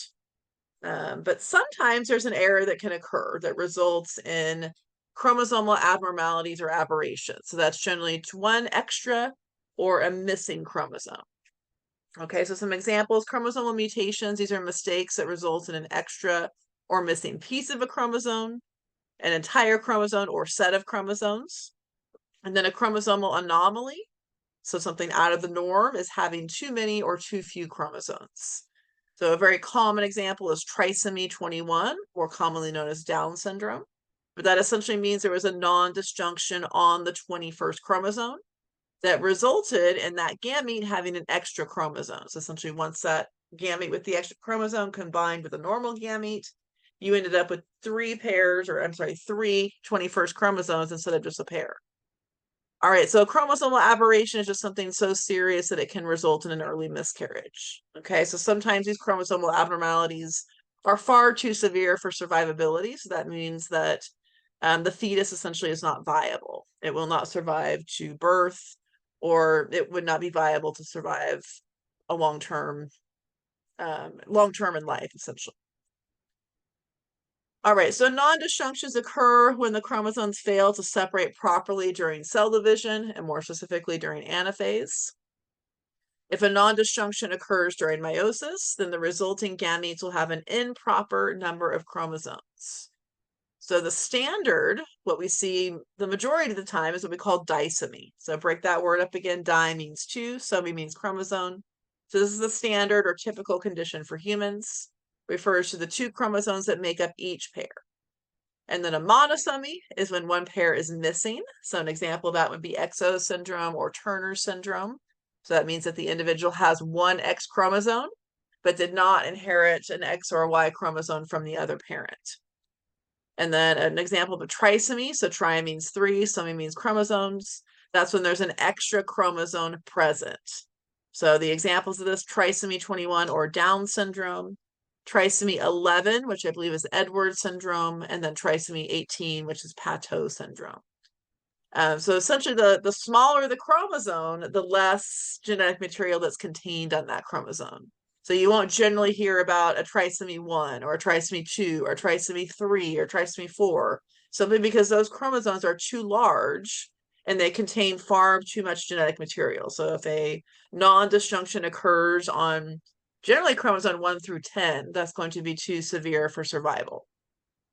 But sometimes there's an error that can occur that results in chromosomal abnormalities or aberrations. So that's generally one extra or a missing chromosome. Okay, so some examples, chromosomal mutations. These are mistakes that result in an extra or missing piece of a chromosome, an entire chromosome or set of chromosomes. And then a chromosomal anomaly. So something out of the norm is having too many or too few chromosomes. So a very common example is trisomy 21, or commonly known as Down syndrome. But that essentially means there was a non-disjunction on the 21st chromosome that resulted in that gamete having an extra chromosome. So essentially, once that gamete with the extra chromosome combined with a normal gamete, you ended up with 3 21st chromosomes instead of just a pair. All right, so chromosomal aberration is just something so serious that it can result in an early miscarriage. Okay, so sometimes these chromosomal abnormalities are far too severe for survivability. So that means that the fetus essentially is not viable. It will not survive to birth, or it would not be viable to survive a long-term in life, essentially. All right, so non-disjunctions occur when the chromosomes fail to separate properly during cell division, and more specifically during anaphase. If a non-disjunction occurs during meiosis, then the resulting gametes will have an improper number of chromosomes. So the standard, what we see the majority of the time, is what we call disomy. So break that word up again. Di means 2, somy means chromosome. So this is the standard or typical condition for humans. Refers to the 2 chromosomes that make up each pair. And then a monosomy is when one pair is missing. So an example of that would be Exo syndrome or Turner syndrome. So that means that the individual has one X chromosome, but did not inherit an X or a Y chromosome from the other parent. And then an example of a trisomy, so tri means 3, somy means chromosomes. That's when there's an extra chromosome present. So the examples of this, trisomy 21 or Down syndrome, trisomy 11, which I believe is Edwards syndrome, and then trisomy 18, which is Patau syndrome. So essentially, the smaller the chromosome, the less genetic material that's contained on that chromosome. So you won't generally hear about a trisomy 1 or a trisomy 2 or trisomy 3 or trisomy 4, simply because those chromosomes are too large and they contain far too much genetic material. So if a non-disjunction occurs on generally chromosome 1 through 10, that's going to be too severe for survival.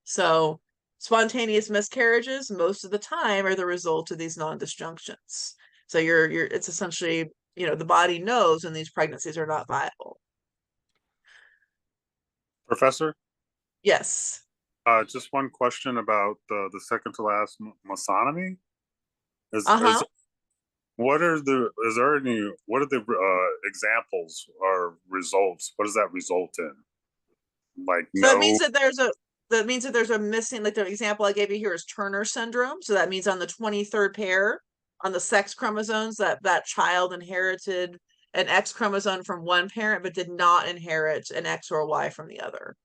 So spontaneous miscarriages most of the time are the result of these non-disjunctions. So it's essentially, the body knows when these pregnancies are not viable. Professor, Yes. just one question about the second to last mesonomy. Uh-huh. What are the examples or results? What does that result in? Like So no. that means that there's a missing, like the example I gave you here is Turner syndrome. So that means on the 23rd pair on the sex chromosomes that child inherited an X chromosome from one parent but did not inherit an X or a Y from the other.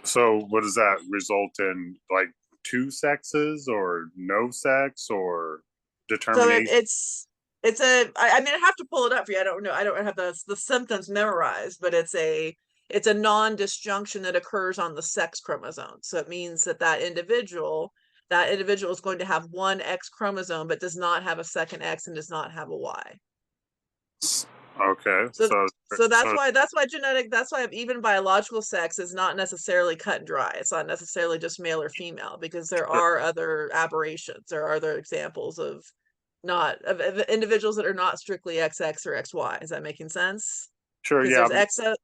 So what does that result in? Like two sexes or no sex or So determination? I mean, I have to pull it up for you. I don't know. I don't have the symptoms memorized, but it's a non-disjunction that occurs on the sex chromosome. So it means that individual is going to have one X chromosome, but does not have a second X and does not have a Y. Okay. So that's why even biological sex is not necessarily cut and dry. It's not necessarily just male or female, because there are other aberrations. There are other examples of individuals that are not strictly XX or XY. Is that making sense? Sure. Because Yeah. there's XO.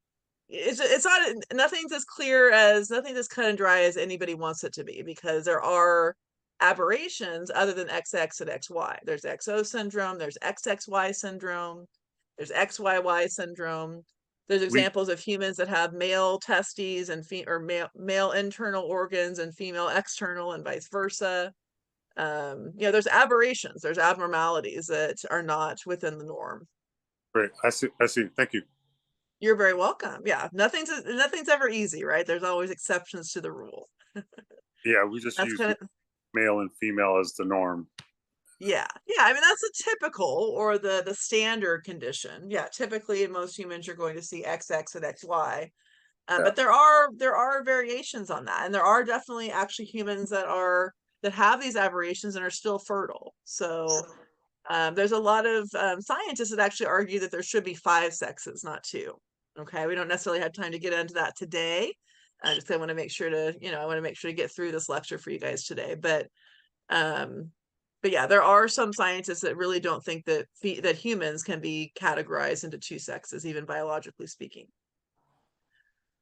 It's not nothing's as clear as nothing's as cut and dry as anybody wants it to be, because there are aberrations other than XX and XY. There's XO syndrome, there's XXY syndrome, there's XYY syndrome. There's examples of humans that have male testes and male internal organs and female external and vice versa. There's aberrations, there's abnormalities that are not within the norm. Great. I see. Thank you. You're very welcome. Yeah, nothing's ever easy, right? There's always exceptions to the rule. Yeah, we just use male and female as the norm. Yeah. I mean, that's a typical or the standard condition. Yeah, typically in most humans you're going to see XX and XY. But there are variations on that, and there are definitely actually humans that have these aberrations and are still fertile. So there's a lot of scientists that actually argue that there should be 5 sexes, not 2. Okay, we don't necessarily have time to get into that today. I want to make sure to get through this lecture for you guys today. But yeah, there are some scientists that really don't think that humans can be categorized into 2 sexes, even biologically speaking.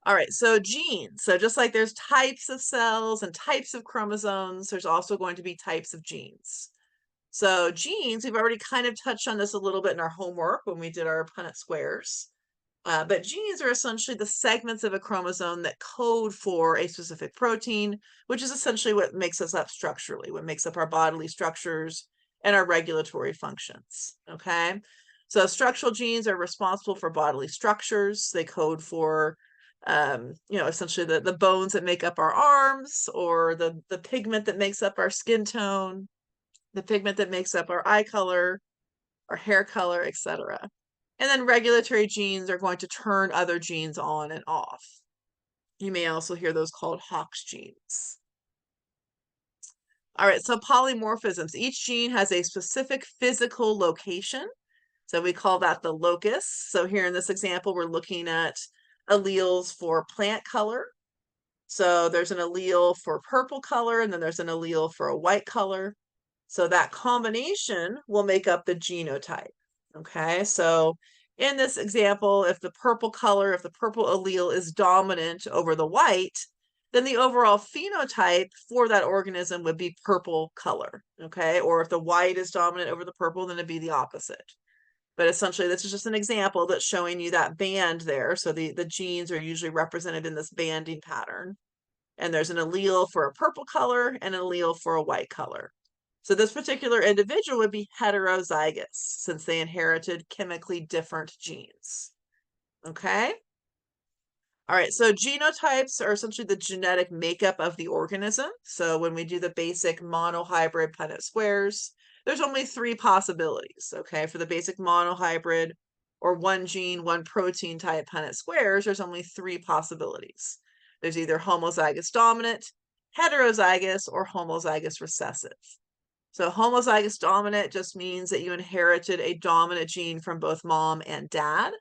All right, so genes. So just like there's types of cells and types of chromosomes, there's also going to be types of genes. So genes, we've already kind of touched on this a little bit in our homework when we did our Punnett squares. But genes are essentially the segments of a chromosome that code for a specific protein, which is essentially what makes us up structurally, what makes up our bodily structures and our regulatory functions. Okay, so structural genes are responsible for bodily structures. They code for essentially the bones that make up our arms, or the pigment that makes up our skin tone, the pigment that makes up our eye color, our hair color, etc. And then regulatory genes are going to turn other genes on and off. You may also hear those called Hox genes. All right, so polymorphisms. Each gene has a specific physical location. So we call that the locus. So here in this example, we're looking at alleles for plant color. So there's an allele for purple color, and then there's an allele for a white color. So that combination will make up the genotype. Okay, so in this example, if the purple allele is dominant over the white, then the overall phenotype for that organism would be purple color. Okay, or if the white is dominant over the purple, then it'd be the opposite. But essentially, this is just an example that's showing you that band there. So the genes are usually represented in this banding pattern. And there's an allele for a purple color and an allele for a white color. So this particular individual would be heterozygous since they inherited chemically different genes. Okay? All right, so genotypes are essentially the genetic makeup of the organism. So when we do the basic monohybrid Punnett squares, there's only 3 possibilities, okay? For the basic monohybrid, or one gene, one protein type Punnett squares, there's only 3 possibilities. There's either homozygous dominant, heterozygous, or homozygous recessive. So homozygous dominant just means that you inherited a dominant gene from both mom and dad,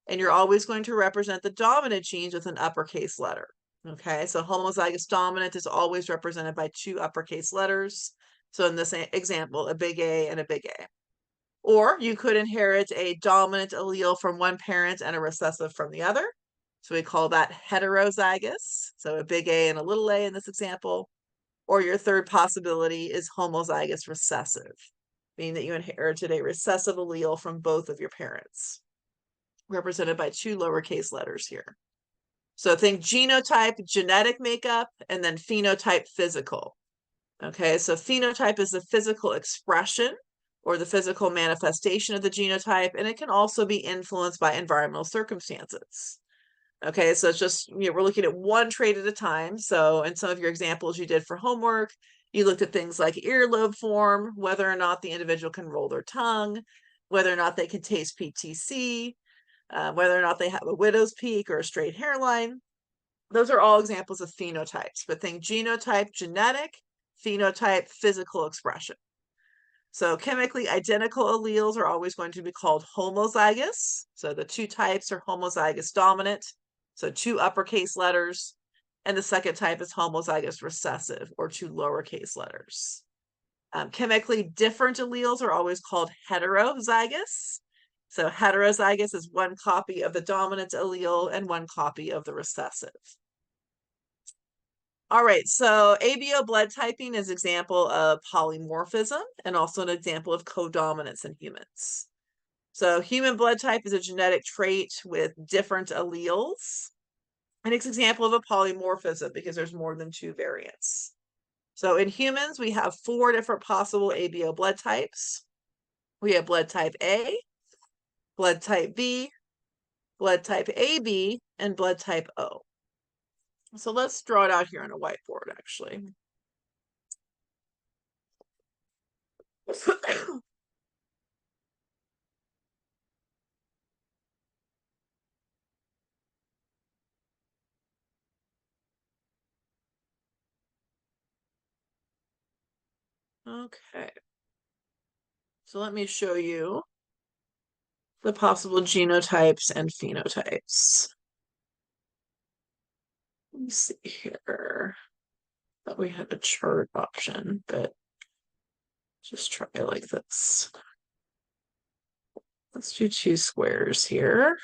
and you're always going to represent the dominant genes with an uppercase letter. Okay, so homozygous dominant is always represented by 2 uppercase letters. So in this example, a big A and a big A. Or you could inherit a dominant allele from one parent and a recessive from the other. So we call that heterozygous. So a big A and a little a in this example. Or your third possibility is homozygous recessive, meaning that you inherited a recessive allele from both of your parents, represented by 2 lowercase letters here. So think genotype, genetic makeup, and then phenotype, physical. Okay, so phenotype is the physical expression or the physical manifestation of the genotype, and it can also be influenced by environmental circumstances. Okay, so it's just, we're looking at one trait at a time. So in some of your examples you did for homework, you looked at things like earlobe form, whether or not the individual can roll their tongue, whether or not they can taste PTC, whether or not they have a widow's peak or a straight hairline. Those are all examples of phenotypes, but think genotype, genetic, phenotype, physical expression. So chemically identical alleles are always going to be called homozygous. So the 2 types are homozygous dominant, so 2 uppercase letters, and the second type is homozygous recessive, or 2 lowercase letters. Chemically different alleles are always called heterozygous. So heterozygous is 1 copy of the dominant allele and 1 copy of the recessive. All right, so ABO blood typing is an example of polymorphism and also an example of codominance in humans. So human blood type is a genetic trait with different alleles, and it's an example of a polymorphism because there's more than 2 variants. So in humans, we have 4 different possible ABO blood types. We have blood type A, blood type B, blood type AB, and blood type O. So let's draw it out here on a whiteboard, actually. Okay. So let me show you the possible genotypes and phenotypes. Let me see here. Thought we had a chart option, but just try it like this. Let's do 2 squares here.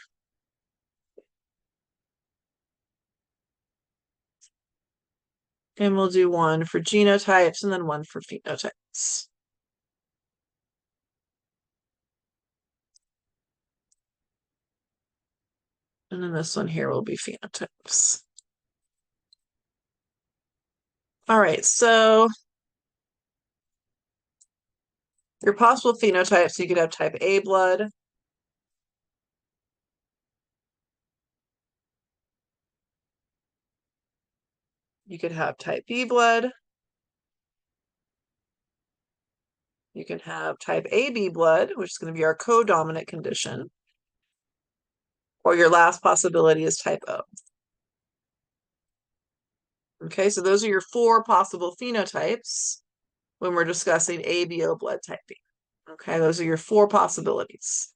And we'll do 1 for genotypes and then 1 for phenotypes. And then this one here will be phenotypes. All right, so your possible phenotypes, you could have type A blood, you could have type B blood, you can have type AB blood, which is going to be our codominant condition, or your last possibility is type O. Okay, so those are your 4 possible phenotypes when we're discussing ABO blood typing. Okay, those are your 4 possibilities.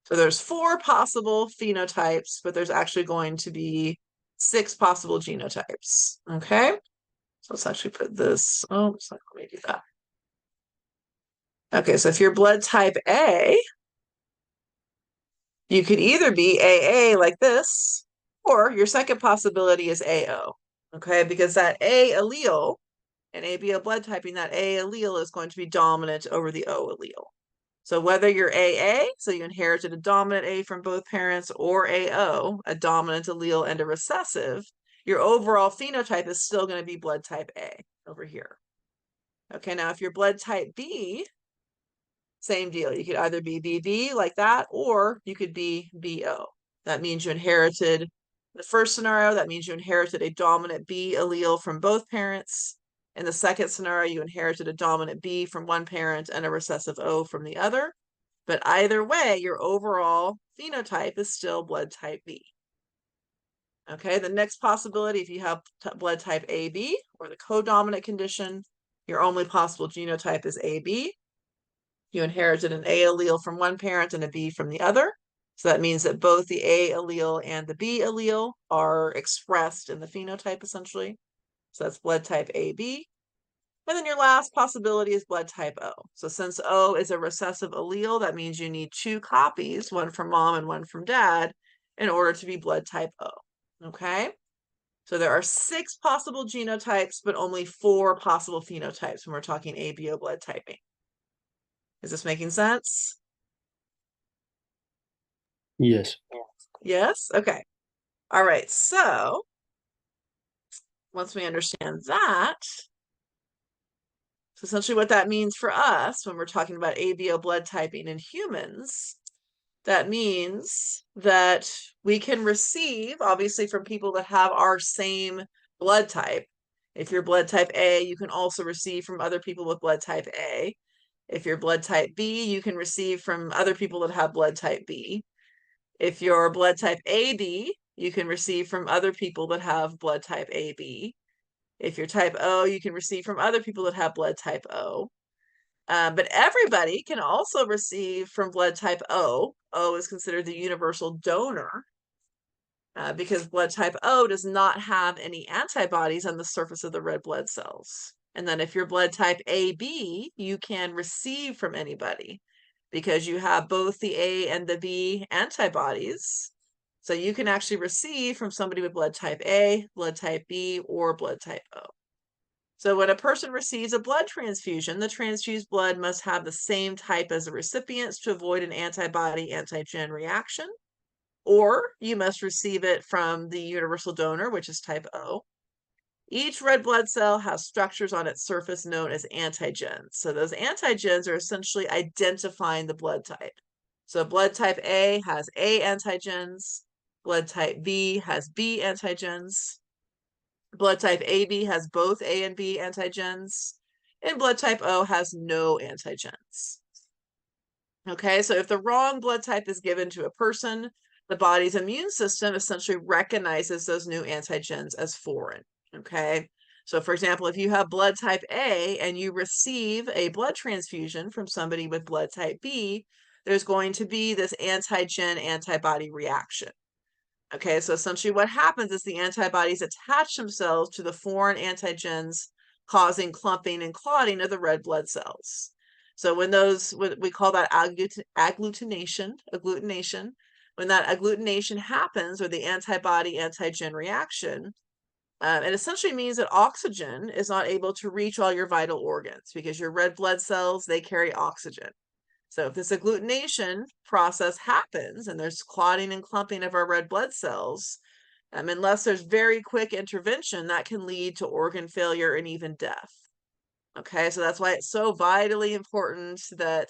So there's 4 possible phenotypes, but there's actually going to be 6 possible genotypes. Okay, so let's actually put this. Oh, it's not going to do that. Okay, so if you're blood type A, you could either be AA like this, or your second possibility is AO. Okay, because that A allele in ABO blood typing, that A allele is going to be dominant over the O allele. So whether you're AA, so you inherited a dominant A from both parents, or AO, a dominant allele and a recessive, your overall phenotype is still going to be blood type A over here. Okay, now if you're blood type B, same deal. You could either be BB like that, or you could be BO. That means you inherited the first scenario, that means you inherited a dominant B allele from both parents. In the second scenario, you inherited a dominant B from one parent and a recessive O from the other. But either way, your overall phenotype is still blood type B. Okay, the next possibility, if you have blood type AB or the codominant condition, your only possible genotype is AB. You inherited an A allele from one parent and a B from the other. So that means that both the A allele and the B allele are expressed in the phenotype essentially. So that's blood type AB. And then your last possibility is blood type O. So since O is a recessive allele, that means you need 2 copies, one from mom and one from dad, in order to be blood type O. Okay? So there are 6 possible genotypes, but only 4 possible phenotypes when we're talking ABO blood typing. Is this making sense? Yes. Yes? Okay. All right. So once we understand that, so essentially what that means for us when we're talking about ABO blood typing in humans, that means that we can receive, obviously, from people that have our same blood type. If you're blood type A, you can also receive from other people with blood type A. If you're blood type B, you can receive from other people that have blood type B. If you're blood type AB, you can receive from other people that have blood type AB. If you're type O, you can receive from other people that have blood type O. But everybody can also receive from blood type O. O is considered the universal donor because blood type O does not have any antibodies on the surface of the red blood cells. And then if you're blood type AB, you can receive from anybody because you have both the A and the B antibodies. So you can actually receive from somebody with blood type A, blood type B, or blood type O. So when a person receives a blood transfusion, the transfused blood must have the same type as the recipient's to avoid an antibody-antigen reaction, or you must receive it from the universal donor, which is type O. Each red blood cell has structures on its surface known as antigens. So those antigens are essentially identifying the blood type. So blood type A has A antigens, blood type B has B antigens, blood type AB has both A and B antigens, and blood type O has no antigens. Okay, so if the wrong blood type is given to a person, the body's immune system essentially recognizes those new antigens as foreign. Okay, so for example, if you have blood type A and you receive a blood transfusion from somebody with blood type B, there's going to be this antigen antibody reaction. Okay, so essentially what happens is the antibodies attach themselves to the foreign antigens, causing clumping and clotting of the red blood cells. So when those, we call that agglutination, when that agglutination happens, or the antibody-antigen reaction, it essentially means that oxygen is not able to reach all your vital organs because your red blood cells, they carry oxygen. So if this agglutination process happens and there's clotting and clumping of our red blood cells, unless there's very quick intervention, that can lead to organ failure and even death. Okay, so that's why it's so vitally important that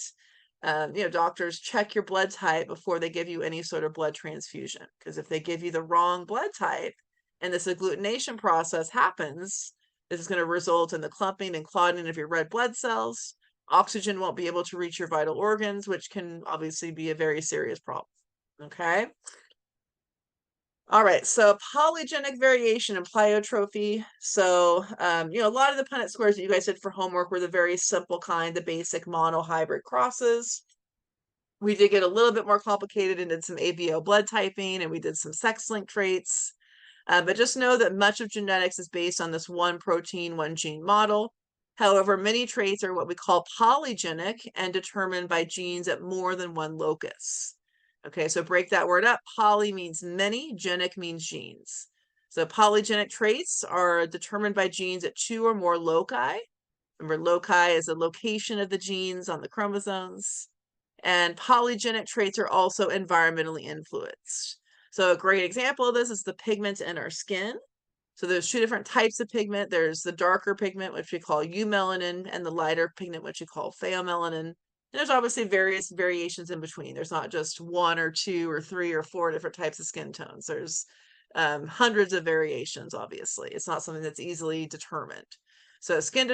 doctors check your blood type before they give you any sort of blood transfusion. Because if they give you the wrong blood type and this agglutination process happens, this is going to result in the clumping and clotting of your red blood cells. Oxygen won't be able to reach your vital organs, which can obviously be a very serious problem. Okay. All right, so polygenic variation and pleiotropy. So, a lot of the Punnett squares that you guys did for homework were the very simple kind, the basic monohybrid crosses. We did get a little bit more complicated and did some ABO blood typing, and we did some sex-linked traits. But just know that much of genetics is based on this one protein, one gene model. However, many traits are what we call polygenic and determined by genes at more than one locus. Okay, so break that word up. Poly means many, genic means genes. So polygenic traits are determined by genes at 2 or more loci. Remember, loci is a location of the genes on the chromosomes. And polygenic traits are also environmentally influenced. So a great example of this is the pigment in our skin. So there's 2 different types of pigment. There's the darker pigment, which we call eumelanin, and the lighter pigment, which we call pheomelanin. And there's obviously various variations in between. There's not just 1 or 2 or 3 or 4 different types of skin tones. There's hundreds of variations, obviously. It's not something that's easily determined. So skin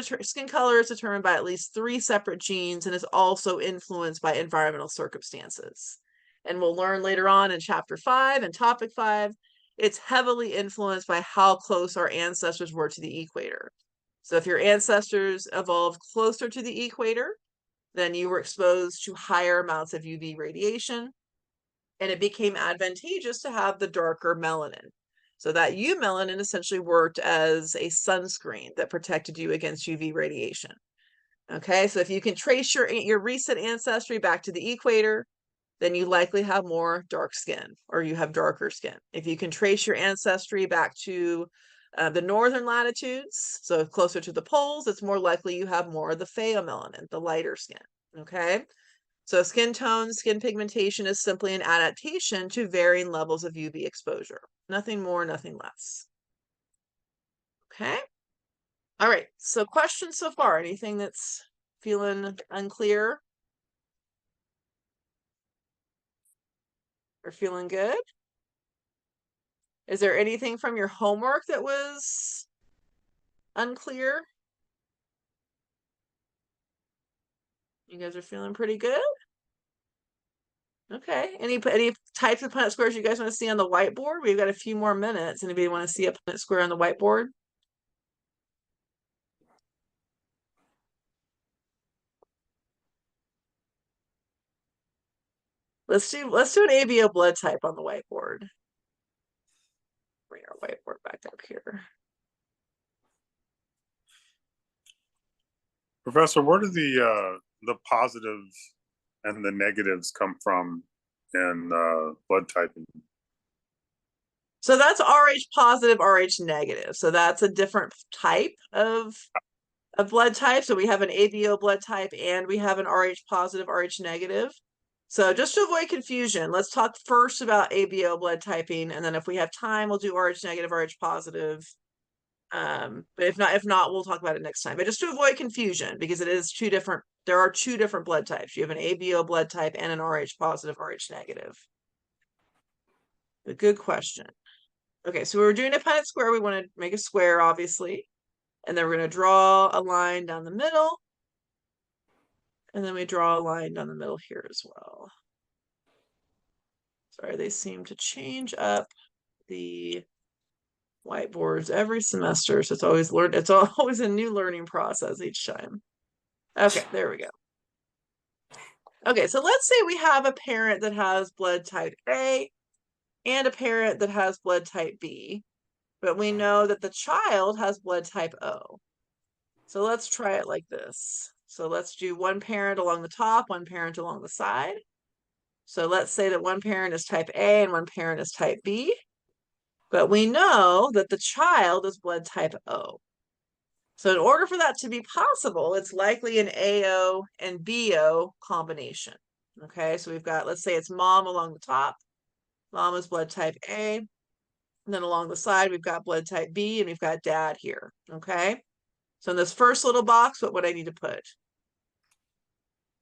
color is determined by at least 3 separate genes and is also influenced by environmental circumstances. And we'll learn later on in chapter 5 and topic 5, it's heavily influenced by how close our ancestors were to the equator. So if your ancestors evolved closer to the equator, then you were exposed to higher amounts of UV radiation, and it became advantageous to have the darker melanin. So that eumelanin essentially worked as a sunscreen that protected you against UV radiation. Okay, so if you can trace your recent ancestry back to the equator, then you likely have more dark skin, or you have darker skin. If you can trace your ancestry back to the northern latitudes, so closer to the poles, it's more likely you have more of the pheomelanin, the lighter skin. Okay, so skin tone, skin pigmentation is simply an adaptation to varying levels of UV exposure. Nothing more, nothing less. Okay. All right. So questions so far? Anything that's feeling unclear? Or feeling good? Is there anything from your homework that was unclear? You guys are feeling pretty good? Okay. Any types of Punnett squares you guys want to see on the whiteboard? We've got a few more minutes. Anybody want to see a Punnett square on the whiteboard? Let's do an ABO blood type on the whiteboard. Bring our whiteboard back up here. Professor, where do the positives and the negatives come from in blood typing? So that's Rh positive, Rh negative. So that's a different type of blood type. So we have an ABO blood type and we have an Rh positive, Rh negative. So just to avoid confusion, let's talk first about ABO blood typing, and then if we have time, we'll do Rh negative, Rh positive. But if not, we'll talk about it next time. But just to avoid confusion, because there are two different blood types. You have an ABO blood type and an Rh positive, Rh negative. A good question. Okay, so we're doing a Punnett square. We want to make a square, obviously. And then we're going to draw a line down the middle. And then we draw a line down the middle here as well. Sorry, they seem to change up the whiteboards every semester. So it's always a new learning process each time. Okay, there we go. Okay, so let's say we have a parent that has blood type A and a parent that has blood type B, but we know that the child has blood type O. So let's try it like this. So let's do one parent along the top, one parent along the side. So let's say that one parent is type A and one parent is type B, but we know that the child is blood type O. So in order for that to be possible, it's likely an AO and BO combination. Okay, so we've got, let's say it's mom along the top. Mom is blood type A. And then along the side, we've got blood type B and we've got dad here. Okay, so in this first little box, what would I need to put?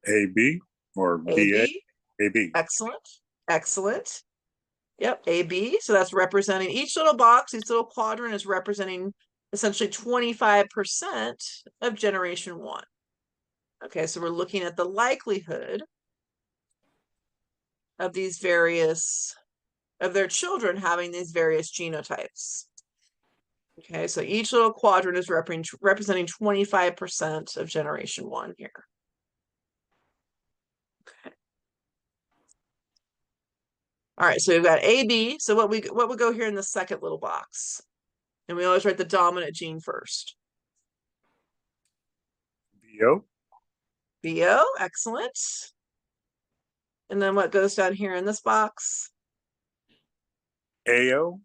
AB or BA? AB. AB. Excellent. Excellent. Yep, AB. So that's representing each little box, each little quadrant is representing essentially 25% of generation 1. Okay, so we're looking at the likelihood of these various, of their children having these various genotypes. Okay, so each little quadrant is representing 25% of generation 1 here. Okay. All right, so we've got AB. So what would go here in the second little box? And we always write the dominant gene first. BO. BO, excellent. And then what goes down here in this box? AO.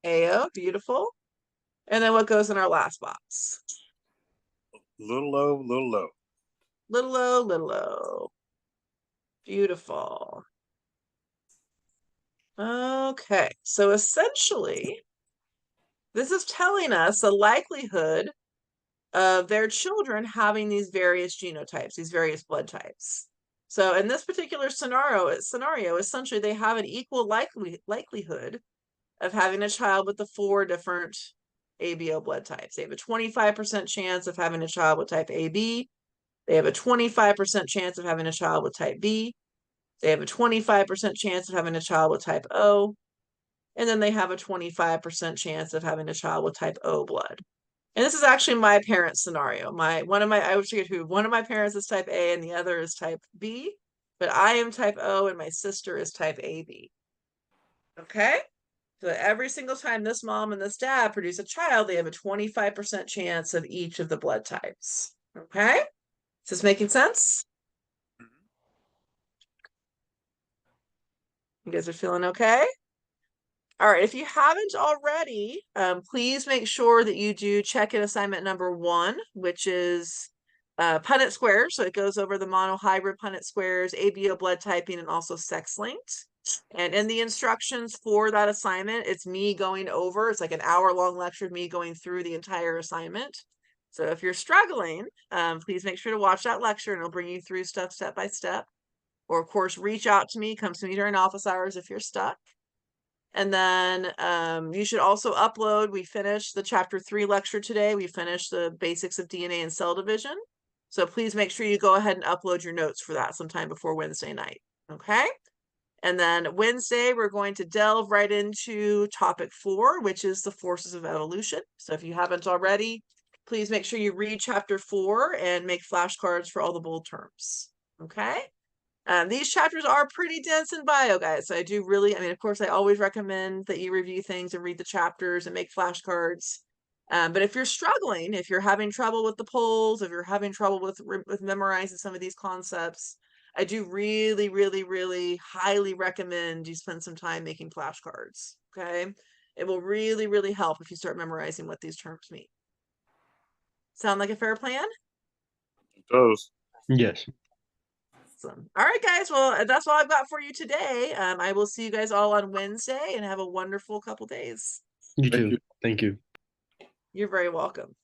AO, beautiful. And then what goes in our last box? Little o, little o. Little o, little o. Beautiful. Okay, so essentially, this is telling us the likelihood of their children having these various genotypes, these various blood types. So in this particular scenario, essentially they have an equal likelihood of having a child with the 4 different ABO blood types. They have a 25% chance of having a child with type AB. They have a 25% chance of having a child with type B. They have a 25% chance of having a child with type O. And then they have a 25% chance of having a child with type O blood. And this is actually my parents' scenario. I always forget who. One of my parents is type A and the other is type B. But I am type O and my sister is type AB. Okay? So every single time this mom and this dad produce a child, they have a 25% chance of each of the blood types. Okay? Is this making sense? You guys are feeling okay? All right, if you haven't already, please make sure that you do check in assignment number 1, which is Punnett squares. So it goes over the monohybrid Punnett squares, ABO blood typing, and also sex linked. And in the instructions for that assignment, it's me going over, it's like an hour-long lecture of me going through the entire assignment. So if you're struggling, please make sure to watch that lecture and it'll bring you through stuff step by step. Or of course, reach out to me, come to me during office hours if you're stuck. And then you should also upload. We finished the chapter 3 lecture today. We finished the basics of DNA and cell division. So please make sure you go ahead and upload your notes for that sometime before Wednesday night. Okay. And then Wednesday, we're going to delve right into topic 4, which is the forces of evolution. So if you haven't already, please make sure you read chapter 4 and make flashcards for all the bold terms. Okay. These chapters are pretty dense in bio, guys. So of course, I always recommend that you review things and read the chapters and make flashcards. But if you're struggling, if you're having trouble with the polls, if you're having trouble with memorizing some of these concepts, I do really, really, really highly recommend you spend some time making flashcards. Okay. It will really, really help if you start memorizing what these terms mean. Sound like a fair plan? It does. Yes. Awesome. All right, guys. Well, that's all I've got for you today. I will see you guys all on Wednesday and have a wonderful couple days. You Thank too. you. Thank you. You're very welcome.